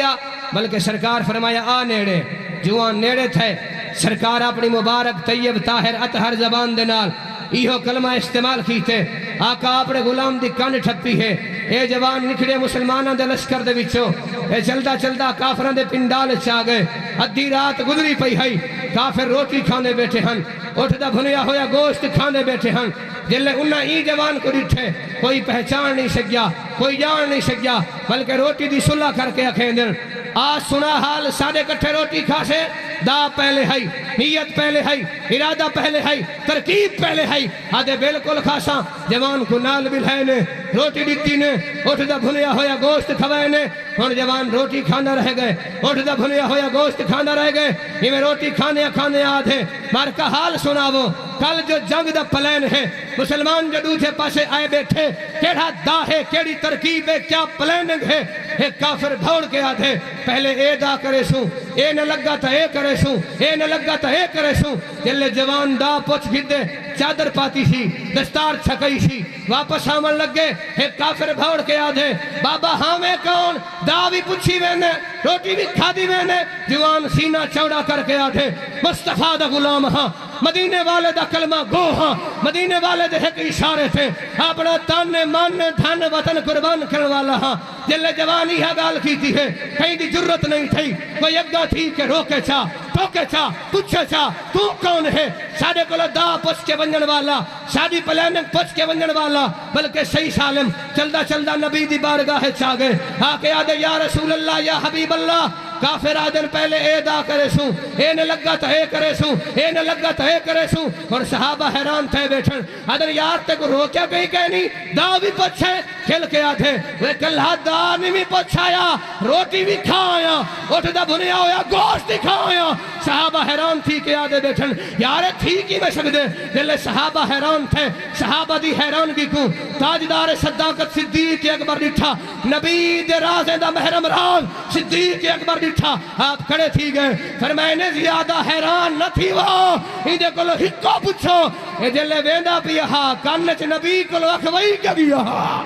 بلکہ سرکار فرمایا آ نیڑے جوان نیڑے تھے. سرکار اپنی مبارک طیب طاہر اطہر زبان دے نال ایہو کلمہ استعمال کیتے. آقا اپنے غلام دی کان ٹھپی ہے. اے جوان نکھڑے مسلمانوں دے لشکر دے وچوں اے چلدا چلدا کافران دے پنڈال چا گئے. ادھی رات گزری پئی ہے کافر روٹی کھانے بیٹھے ہن اٹھدا بھنیا ہویا گوشت کھانے بیٹھے ہن. جلے انہاں ای جوان کو ڈٹھے کوئی پہچان نہیں سکیا کوئی جان نہیں سکیا بلکہ روٹی دی صلح کر کے اکھیں دن آج سنا حال ساڑھے کٹھے روٹی کھا سے دا پہلے ہے نیت پہلے ہے ارادہ پہلے ہے ترکیب پہلے ہے. آدھے بالکل خاصا جوان کو نال بلھائے نے روٹی دیتی نے اٹھ دا بھنیا ہویا گوشت کھوائے نے اور جوان روٹی کھانا رہ گئے اٹھ دا بھنیا ہویا گوشت کھانا رہ گئے. یہ میں روٹی کھانے آدھے مار کا حال سناو. کل جو جنگ دا پلین ہے مسلمان جو دوسرے پاسے آئے بیٹھے کیڑا دا ہے کیڑی ترکیب ہے کیا پلیننگ ہے. ایک کافر بھوڑ کے آدھے پہلے اے دا کرے سوں اے نہ لگا تا اے کرے سوں اے نہ لگا تا اے کرے سوں. جلے جوان دا پوچھ گھدے چادر پاتی سی دستار چھکئی سی واپس آمن لگ گئے. ایک کافر بھوڑ کے آدھے بابا ہاں میں کون دا بھی پوچھی وینے روٹی بھی کھا دی وینے. جوان سینہ چوڑا کر کے آدھے مصطفیٰ دا غلام ہاں مدینے والے دا کلمہ گو ہاں مدینے والے دے ایک اشارے تھے اپنا تانے ماننے دھن وطن قربان کرنے والا ہاں. جلے جوانی ہے گال کی تھی ہے کہیں دی جرت نہیں تھی کوئی اگا تھی کہ روکے چاہ ٹوکے چاہ پوچھے چاہ تو کون ہے. ساڑھے کو دا پوچھ کے بنجن والا شادی پلیننگ پوچھ کے بنجن والا بلکہ صحیح سالم چلدا نبی دی بارگاہ چاہ گئے. آکے آدھے یا رسول اللہ یا حبیب اللہ. کافر آدھن پہلے اے دا کرے سوں اے نہ لگا تا اے کرے سوں اے نہ لگا تا اے کرے سوں. اور صحابہ حیران تھے بیٹھن آدھن یار تے کو روکیا کہیں کہنی دا بھی پچھے کھل کے آدھے وہ کلہ دا نہیں بھی پچھایا روٹی بھی کھایا اٹھ دا بھنیا ہویا گوشت بھی کھایا. صحابہ حیران تھی کہ آدھے بیٹھن یارے ٹھیک ہی میں سکتے. جلے صحابہ حیران تھے صحابہ دی حیرانگی کو تاجدار صداقت صدیق اکبر ڈٹھا نبی دے رازیں دا محرم راز صدیق اکبر ڈٹھا آپ کھڑے تھی گئے. فرمائنے زیادہ حیران نہ تھی وہ ایدے کلو ہکو پچھو اے جلے ویندہ پیا ہاں کانچ نبی کلو اخوئی کیا گیا ہاں.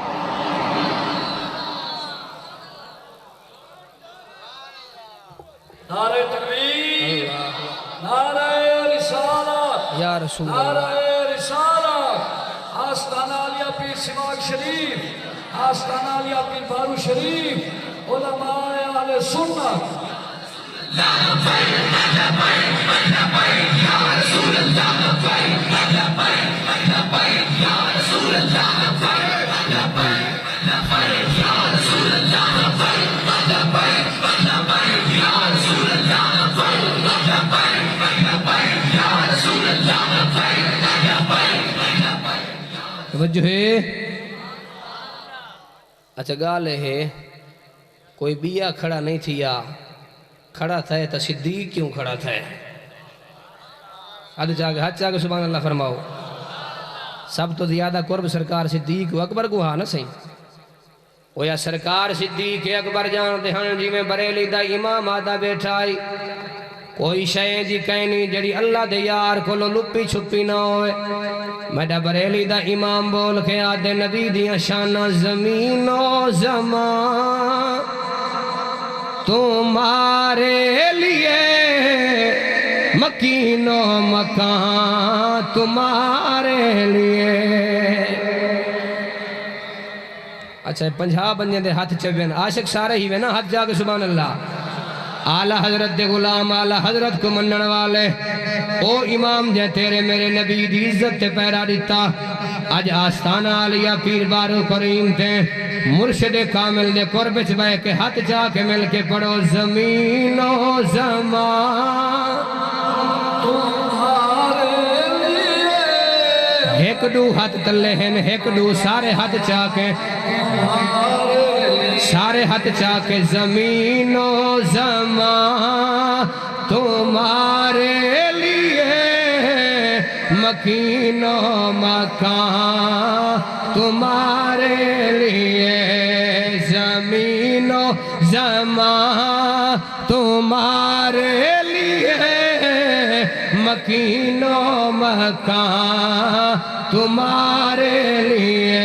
نعرہ تکبیر نعرہ رسالت
یا رسول اللہ
نعرہ رسالت آستانہ علیہ پیر سماغ شریف آستانہ علیہ پیر بارو شریف علماء اہل سنت.
توجہ ہے اچھا گال ہے کوئی بیا کھڑا نہیں تھیا کھڑا تھا تو صدیق کیوں کھڑا تھا ہاتھ چاہ کے سبحان اللہ فرماؤ سب تو زیادہ قرب سرکار صدیق و اکبر کو ہاں نا صحیح وہ یا سرکار صدیق اکبر جانتے ہیں جی میں بریلی دا امام آدھا بیٹھائی کوئی شے جی کہنی جڑی اللہ دے یار کو لپی چھپی نہ ہوئے میڈا بریلی دا امام بول کے آدھے نبی دیا شانہ زمین و زمان تمہارے لیے مکین و مکان تمہارے لیے اچھا 50 بندے دے ہاتھ چوین عاشق سارے ہی وے نا ہاتھ جا کے سبحان اللہ اعلیٰ حضرت دے غلام اعلیٰ حضرت کو منن والے او امام جے تیرے میرے نبی دی عزت تے پیرا دیتا آج آستانہ علیہ پیر بارو کریم تے مرشد کامل دے قربچ بے کے ہاتھ جا کے مل کے پڑھو زمین و زمان تمہارے لیے ایک دو ہاتھ تلے ہیں ایک دو سارے ہاتھ چاہ کے سارے ہاتھ چاہ کے زمین و زمان تمہارے لیے مکین و مکان تمہارے لیے زمین و زمان تمہارے لیے مکین و مکان تمہارے لیے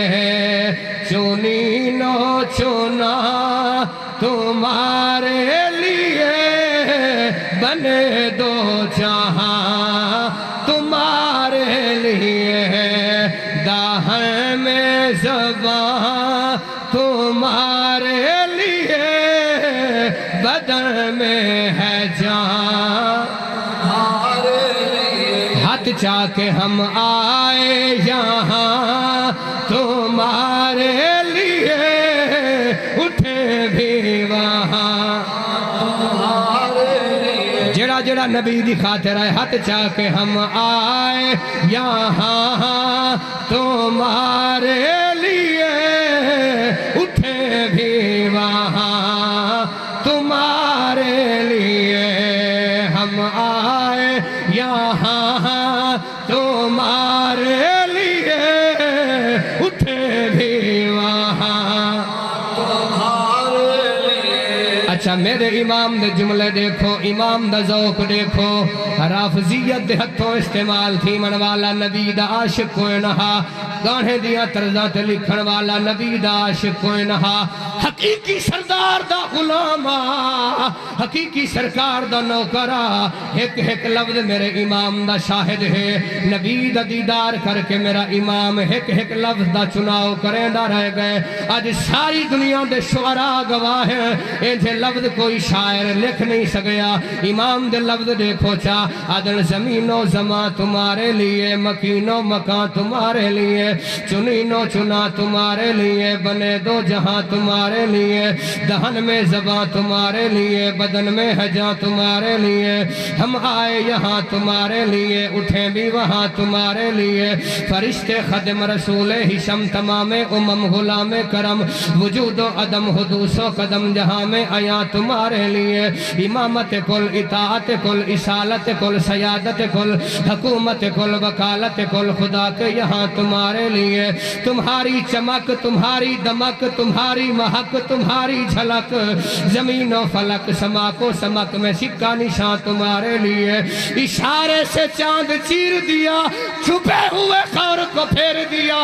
چنین و چنا تمہارے لیے بنے دو جہاں تمہارے لیے دہن میں زبان تمہارے لیے بدن میں ہے جان ہاتھ چاہ کے ہم آئے یہاں تمہارے لیے اٹھے بھی وہاں جڑا جڑا نبی دی خاطر ہے ہاتھ چاہ کے ہم آئے یہاں تمہارے لیے اٹھے بھی وہاں تمہارے لیے ہم آئے یہاں تمہارے لیے اٹھے بھی وہاں اچھا میرے امام دے جملے دیکھو امام دا ذوق دیکھو رافضیت دے ہتھوں استعمال تھی من والا نبی دا عاشق کوئی نہا گانے دیا طرزاں تے لکھن والا نبی دا عاشق کوئی نہا حقیقی سردار دا غلامہ حقیقی سرکار دا نوکرہ ایک ایک لفظ میرے امام دا شاہد ہے نبی دا دیدار کر کے میرا امام ایک ایک لفظ دا چناؤ کریں دا رہ گئے آج ساری دنیا دے شعراء گواہ ہیں انجھے لفظ کوئی شاعر لکھ نہیں سکیا امام دے لفظ دیکھو چاہ عدل زمین و زمان تمہارے لیے مکین و مکان تمہارے لیے چنین و چنا تمہارے لیے بنے دو جہاں تمہارے لیے دہن میں زبان تمہارے لیے بدن میں حجاں تمہارے لیے ہم آئے یہاں تمہارے لیے اٹھیں بھی وہاں تمہارے لیے فرشتے خدم رسول حشم تمام امم غلام کرم وجود و عدم حدوث و قدم جہاں میں آیا تمہارے لیے امامت کل اطاعت کل اصالت کل سیادت کل حکومت کل وکالت کل خدا کے یہاں تمہارے لیے تمہاری چمک تمہاری دمک تمہاری مہک تمہاری جھلک زمین و فلک سماک و سمک میں سکہ نشان تمہارے لیے اشارے سے چاند چیر دیا چھپے ہوئے خور کو پھیر دیا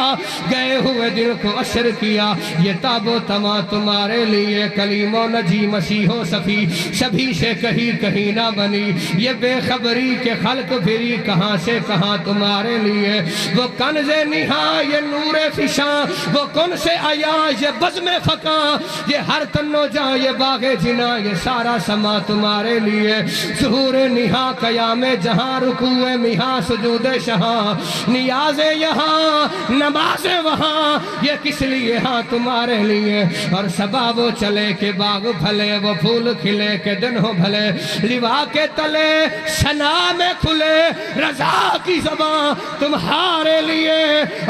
گئے ہوئے دل کو عشر کیا یہ تاب و تما تمہارے لیے کلیم و نجی مسیح و صفی سبھی سے کہیں نہ بنی یہ بے خبری کے خلق پھری کہاں سے کہاں تمہارے لیے وہ کنز نہاں یہ نور فشاں وہ کن سے آیا یہ بزم فقاں یہ ہر تنو جاں یہ باغ جنا یہ سارا سما تمہارے لیے ظہور نہاں قیام جہاں رکوع میہاں سجود شہاں نیاز یہاں نماز وہاں یہ کس لیے ہاں تمہارے لیے اور سبا وہ چلے کہ باغ پھلے وہ پھول کھلے کہ دن ہو بھلے لوا کے تلے سنا میں کھلے رضا کی زبان تمہارے لیے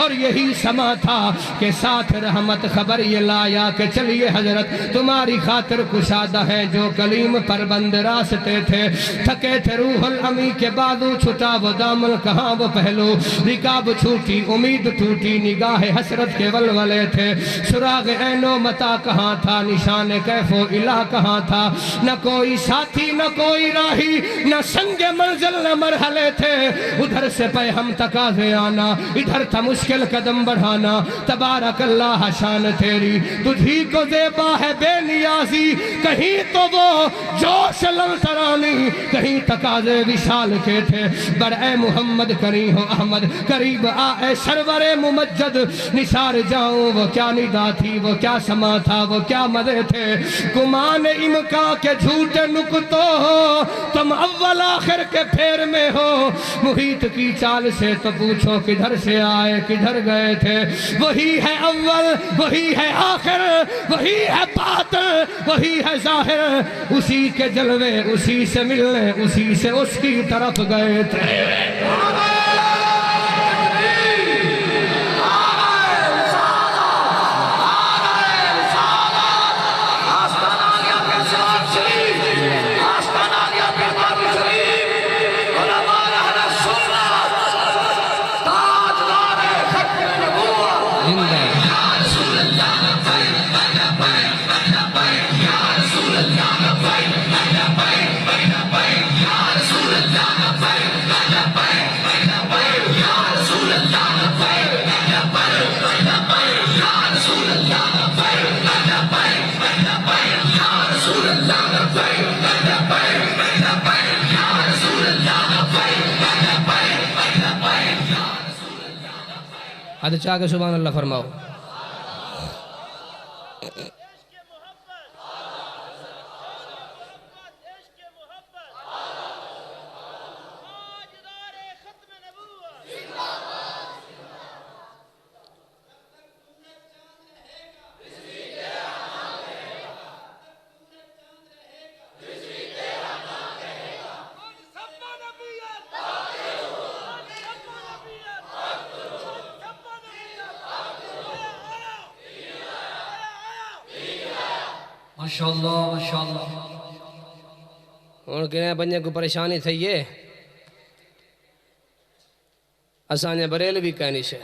اور یہی سما تھا کہ ساتھ رحمت خبر یہ لایا کہ چلیے حضرت تمہاری خاطر کشادہ ہیں جو کلیم پر بند راستے تھے، تھکے تھے روح الامی کے بازو چھٹا وہ دامن کہاں وہ پہلو، رکاب چھوٹی امید ٹوٹی نگاہ حسرت کے ولولے تھے، سراغ عین و متا کہاں تھا، نشان کیف و الہ کہاں تھا، نہ کوئی ساتھی نہ کوئی راہی، نہ سنگ منزل نہ مرحلے تھے، ادھر سے پہ ہم تقاضے آنا، ادھر تھا مشکل قدم بڑھانا، تبارک اللہ شان تیری تجھی کو زیبا ہے بے نیازی، کہیں تو وہ جوش للترانی، کہیں تقاضے وشال کے تھے، بر اے محمد کری ہو احمد قریب آئے سرور ممجد، نثار جاؤں وہ کیا ندا تھی، وہ کیا سما تھا، وہ کیا مدے تھے، گمان امکا کے جھوٹے نکتو ہو، تم اول آخر کے پھیر میں ہو، محیط کی چال سے تو پوچھو کدھر سے آئے کدھر گئے تھے، وہی ہے اول وہی ہے آخر وہی ہے باطن وہی ہے ظاہر، اسی کے جلوے اسی سے ملنے اسی سے اس کی طرف گئے تھے۔ حد چاہ کے سبحان اللہ فرماؤ۔
ماشاءاللہ ماشاءاللہ۔
اور کہنے بننے کو پریشانی تھی یہ اسانے بریلوی کہنی سے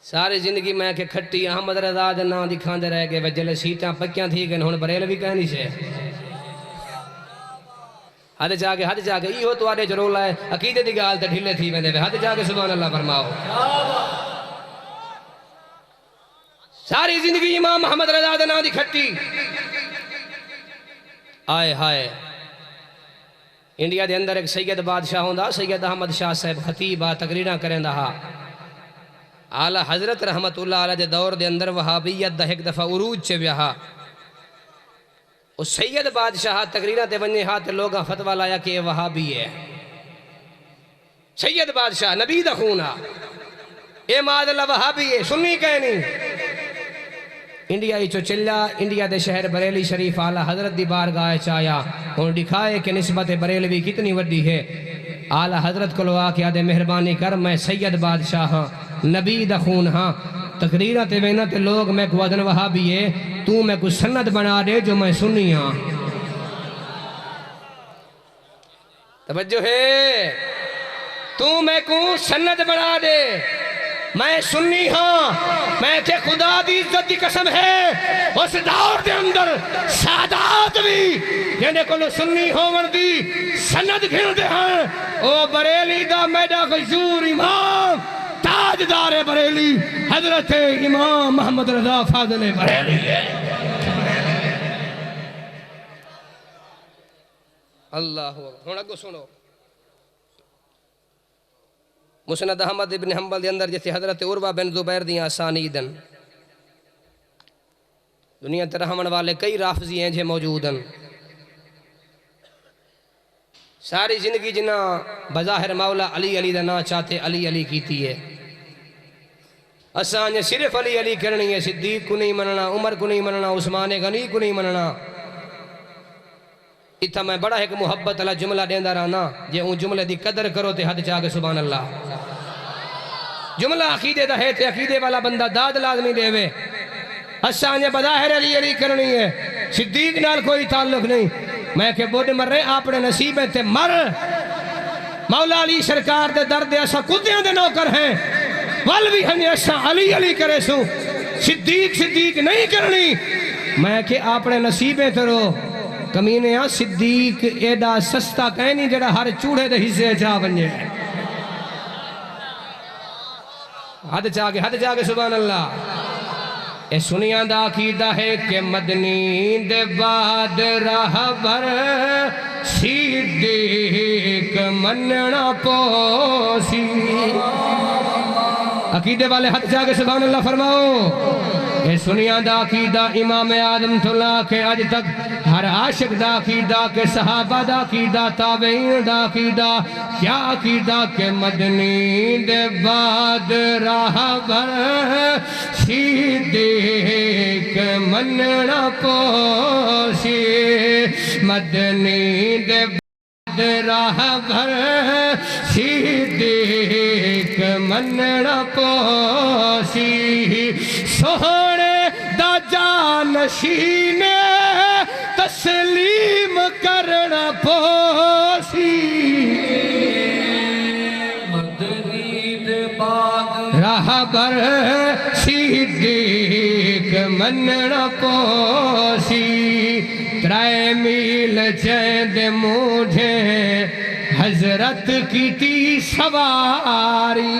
ساری زندگی میں کہ کھٹی احمد رضا دے نام دکھاندے رہ گئے وجلے سیٹاں پکیاں تھی گئے ہن بریلوی کہنی سے حد جا کے ایہو تو آڑے جرولا ہے عقیدے دی گال تے ڈھلے تھی ویندے حد جا کے سبحان اللہ فرماؤ۔ ساری زندگی امام محمد رضا دے نام دی کھٹی آئے ہائے انڈیا دے اندر ایک سید بادشاہ ہوندا سید احمد شاہ صاحب خطیب آ تقریراں کریں دا اعلی حضرت رحمت اللہ علیہ دے دور دے اندر وہابیت دا ایک دفعہ عروج چے ویہا اس سید بادشاہ تقریراں تے ونجے ہاتھ لوگاں فتوہ لایا کہ یہ وہابی ہے سید بادشاہ نبی دا خونہ اے ماد اللہ وہابی ہے سنی کہنی انڈیا ہی چو چلا انڈیا دے شہر بریلی شریف اعلی حضرت دی بارگاہ چایا اور دکھائے کہ نسبت بریلوی کتنی وڈی ہے اعلی حضرت کو لوا کہ آدھے مہربانی کر میں سید بادشاہ ہاں نبی دا خون ہاں تقریرہ تے وینا تے لوگ میں کو ادن وہابی ہے تو میں کو سند بنا دے جو میں سنی ہاں توجہ ہے تو میں کو سند بنا دے میں سنی ہاں میں کہ خدا دی عزت دی قسم ہے اس دور دے اندر سادات بھی جنہیں کو سنی ہوں دی سند گھن دے ہیں او بریلی دا میڈا غزور امام تاجدار بریلی حضرت امام محمد رضا فاضل بریلی ہے اللہ اکبر ہوں اگو سنو مسند احمد ابن حنبل دے اندر جیسے حضرت عروہ بن زبیر دیاں اسانیدن دنیا تے رہن والے کئی رافضی ہیں جے موجود ہیں ساری زندگی جنہ بظاہر مولا علی علی دا نا چاہتے علی علی کیتی ہے اساں صرف علی علی کرنی ہے صدیق کو نہیں مننا عمر کو نہیں مننا عثمان غنی کو نہیں مننا اتھا میں بڑا ایک محبت اللہ جملہ دیندہ رہنا جے اون جملے دی قدر کرو تے حد چاہ کے سبحان اللہ جملہ عقیدے دا ہے تے عقیدے والا بندہ داد لازمی دے وے اساں نے بظاہر علی علی کرنی ہے صدیق نال کوئی تعلق نہیں میں کہ بوڑھ مر رہے اپنے نصیبیں تے مر مولا علی سرکار دے درد اساں کتیاں دے نوکر ہیں ول بھی ہمیں اساں علی علی کرے سوں صدیق صدیق نہیں کرنی میں کہ اپنے نصیبیں ترو کمینے ہاں صدیق ایڈا سستا کہیں نہیں جڑا ہر چوڑے دے حصے چاہ بنجے حد چاہ کے سبحان اللہ اے سنیاں دا عقیدہ ہے کہ مدنی دے بعد راہبر صدیق مننا پوسی عقیدے والے حد چاہ کے سبحان اللہ فرماؤ اے سنیاں دا عقیدہ امام آدم تو لا کے آج تک ہر عاشق دا عقیدہ کہ صحابہ دا عقیدہ تابعین دا عقیدہ کیا عقیدہ کہ مدنی دے بعد راہبر صدیق مننا پوسی مدنی دے بعد راہبر صدیق مننا پوسی سوہنے دا جانشین تسلیم کرنا پوسی
مدنی دے بعد
راہبر صدیق مننا پوسی ترائے میل چند مجھے حضرت کی تی سواری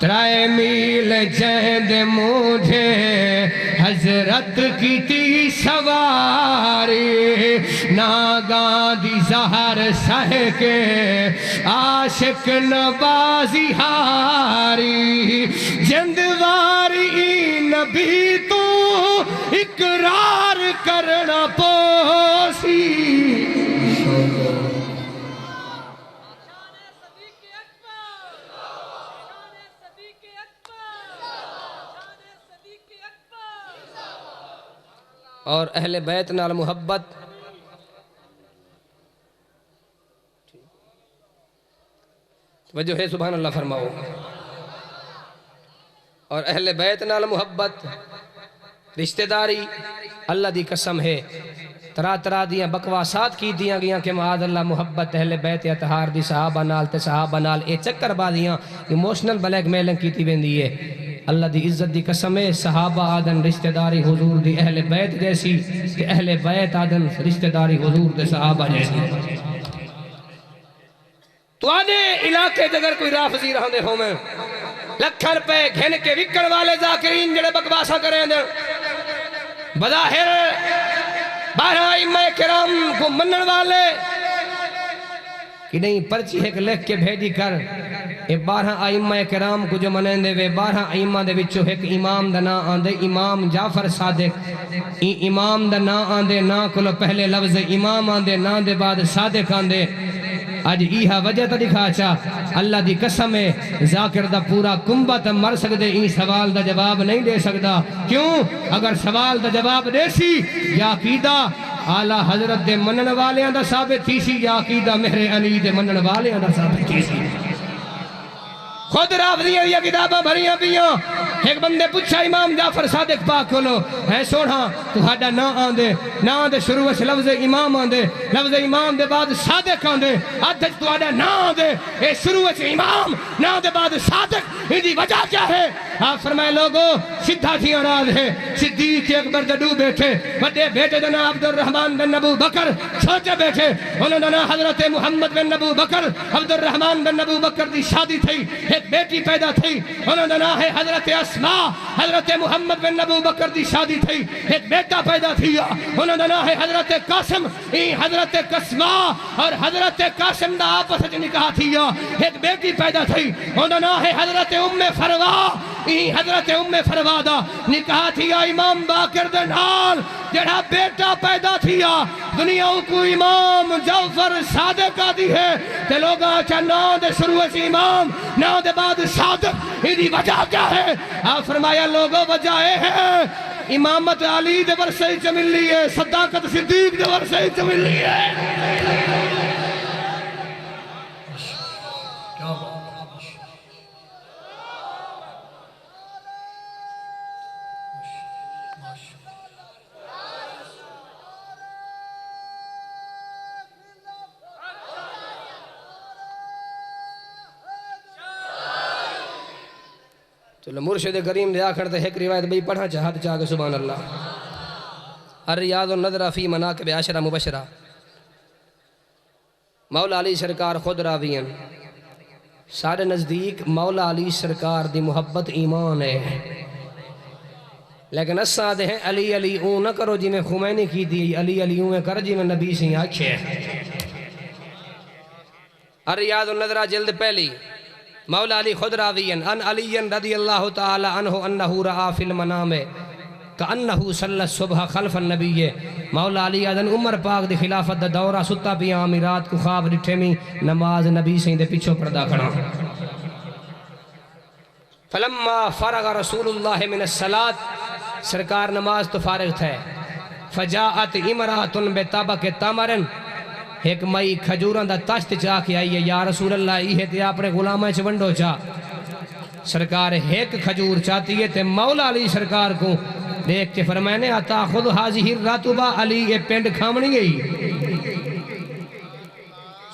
ترائے میل چند مجھے حضرت کی تی سواری ناگاں دی زہر سہ کے عاشق نبازی ہاری جندواری نبی تو اقرار کرنا پوسی اور اہل بیت نال محبت وجہ ہے سبحان اللہ فرماؤ اور اہل بیت نال محبت رشتہ داری اللہ دی قسم ہے طرح دیاں بکواسات کی دیاں گیاں کہ معاذ اللہ محبت اہل بیت اطہار دی صحابہ نال تے صحابہ نال اے چکر بازیاں ایموشنل بلیک میلنگ کیتی ویندی ہے اللہ دی عزت دی قسم ہے صحابہ آدن رشتہ داری حضور دی اہل بیت جیسی تے اہل بیت آدن رشتہ داری حضور دے صحابہ جیسی تو آدھے علاقے جگر کوئی رافضی رہندے ہوں میں لکھن پہ گھن کے وکڑ والے ذاکرین جڑے بکواسا کریں دے بظاہر 12 ائمہ کرام کو منن والے کہ نہیں پرچی ایک لکھ کے بھیجی کر اے 12 ائمہ کرام کو جو منیں دے وے 12 ائمہ دے وچوں ایک امام دا نا آندے امام جعفر صادق امام دا نا آندے نا کلو پہلے لفظ امام آندے نا دے بعد صادق آندے آج ایہا وجہ تا دکھا چاہ اللہ دی قسم ہے ذاکر دا پورا کنبہ تا مر سکدے این سوال دا جواب نہیں دے سکدا کیوں اگر سوال دا جواب دے سی یا عقیدہ اعلیٰ حضرت دے منن والیاں دا ثابت تھی سی یا عقیدہ مہر علی دے منن والیاں دا ثابت تھی سی خود رافضیاں یا کتاباں بھریاں پیاں ایک بندے پوچھا امام جعفر صادق پاک کھولو ہے سوڑھا تو ہاڈا نا آندے نا آندے شروع سے لفظ امام آندے لفظ امام دے بعد صادق آندے آدھج تو ہاڈا نا آندے اے شروع سے امام نا دے بعد صادق ہی دی وجہ کیا ہے آپ فرمائے لوگو سدھا تھی آراز ہے صدیق اکبر جدو بیٹھے بڑے بیٹے دنا عبد الرحمن بن ابو بکر چھوٹے بیٹھے انہوں نے حضرت محمد بن ابو بکر عبد الرحمن بن ابو بکر دی شادی تھی ایک بیٹی پیدا تھی انہوں نے ہے حضرت اسماء حضرت محمد بن ابو بکر دی شادی تھی ایک بیٹا پیدا تھی انہوں نے ہے حضرت قاسم حضرت قسمہ اور حضرت قاسم دا آپس نکاح تھی ایک بیٹی پیدا تھی انہوں نے ہے حضرت ام فروا حضرت ام فروا دا نکاح تھی امام باقر دے نال جڑا بیٹا پیدا تھیا دنیا کو امام جعفر صادق آدھی ہے تے لوگا چاہ نا دے شروع سے امام نا دے بعد صادق ہی وجہ کیا ہے آپ فرمایا لوگوں وجہ ہے امامت علی دے ورثے چ ملی ہے صداقت صدیق دے ورثے چ ملی ہے چلو مرشد کریم دے آخر تے ایک روایت بھئی پڑھا چاہت چاہ کے سبحان اللہ۔ الریاض النظرہ فی مناقب عشرہ مبشرہ، مولا علی سرکار خود راوی ہیں۔ سارے نزدیک مولا علی سرکار دی محبت ایمان ہے، لیکن اساں دے ہیں علی علی اون نہ کرو جی میں خمینی کی دی، علی علی اون کر جی میں نبی سے آکھے۔ الریاض النظرہ جلد پہلی، مولا علی خود راوی ہیں۔ ان علی رضی اللہ تعالی عنہ انہو رآ فی المنام کأنہو صلی الصبح خلف النبی، مولا علی آدن عمر پاک دی خلافت دا دورہ ستا پی آمی رات کو خواب ڈٹھے میں نماز نبی سے دے پیچھو پردہ کھڑا۔ فلما فرغ رسول اللہ من الصلاة، سرکار نماز تو فارغ تھے۔ فجاءت امرات بطبق تمرن، ایک مئی کھجوران دا تشت چاہ کے آئیے، یا رسول اللہ یہ تے اپنے غلامہ چونڈو چاہ۔ سرکار ایک کھجور چاہتی ہے تے مولا علی سرکار کو دیکھ کے فرمائنے آتا خود حاضی راتبہ علی یہ پینڈ کھامنی گئی۔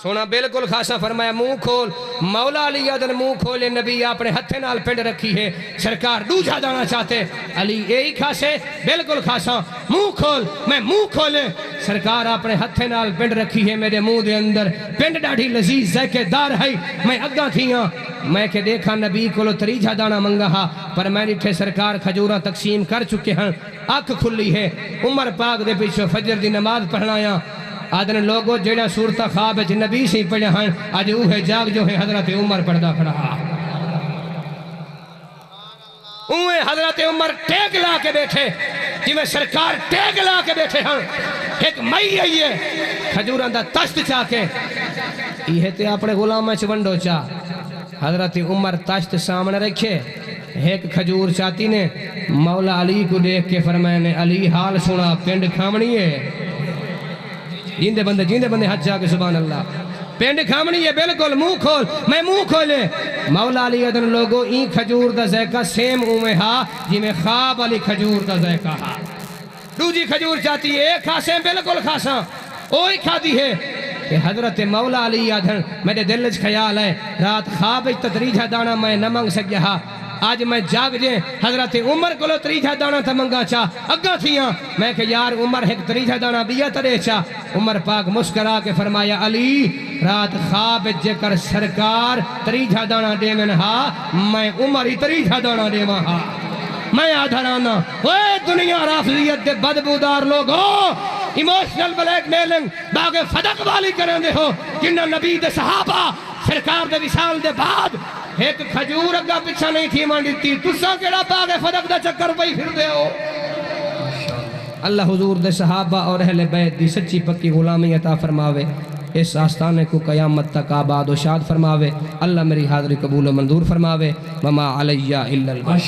سونا بالکل خاصا فرمایا منہ کھول، مولا علی آدن منہ کھولے، نبی اپنے ہتھے نال پینڈ رکھی ہے، سرکار دوجہ جانا چاہتے، علی یہی کھاسے بالکل خاصا منہ کھول، میں منہ کھولے، سرکار اپنے ہتھے نال پینڈ رکھی ہے، میرے منہ دے اندر پینڈ ڈاڑھی لذیذ ذائقے دار ہے، میں اگاں تھیاں، میں کہ دیکھا نبی کو لو تریجہ دانا منگا ہا، پر میں نٹھے سرکار کھجوراں تقسیم کر چکے ہیں، آنکھ کھلی ہے، عمر پاک دے پیچھو فجر دی نماز پڑھنایا، آدھن لوگوں جیڑا صورتہ خواب ہے نبی سے پڑھے ہیں، آج اوہ جاگ جو ہے حضرت عمر پردہ کھڑا۔ اوہ حضرت عمر ٹیک لا کے بیٹھے، جی میں سرکار ٹیک لا کے بیٹھے ہیں، ایک مئی آئیے کھجوران دا تشت چاہ کے، یہ تے اپنے غلامہ چونڈو چاہ۔ حضرت عمر تشت سامنے رکھے، ایک کھجور چاہتی نے مولا علی کو دیکھ کے فرمائنے علی حال سنا پینڈ کھامنی ہے، جیندے بندے حج جا کے سبحان اللہ، پینڈ کھامنی ہے بالکل منہ کھول، میں منہ کھولے، مولا علی ادن لوگو این کھجور دا ذائقہ سیم اومے ہا جی میں خواب علی کھجور دا ذائقہ ہا۔ دوجی کھجور چاہتی ہے ایک خاصیں بالکل خاصاں اوہی کھا دی ہے کہ حضرت مولا علی ادن میرے دل اچھ خیال ہے رات خواب اچھ تدریجہ دانا میں نہ منگ سکیا ہا، آج میں جاگ جے حضرت عمر کو لو تریجہ دانا تھا منگا چاہ اگا تھیاں، میں کہ یار عمر ایک تریجہ دانا بیا ترے چاہ۔ عمر پاک مسکرا کے فرمایا علی رات خواب جے کر سرکار تریجہ دانا دے من ہا، میں عمر ہی تریجہ دانا دے من ہا، میں آدھرانا اوے دنیا رافضیت دے بدبودار لوگوں، ایموشنل بلیک میلنگ باغ فدق والی کرن دے ہو، جنہ نبی دے صحابہ سرکار دے وصال دے بعد ایک کھجور اگا پچھا نہیں تھی مان دیتی، تساں کیڑا باغ فدق دا چکر پئی پھر دے ہو۔ اللہ حضور دے صحابہ اور اہل بیت دی سچی پکی غلامی عطا فرماوے، اس آستانے کو قیامت تک آباد و شاد فرماوے، اللہ میری حاضری قبول و منظور فرماوے، وما علیہ الا البلاغ۔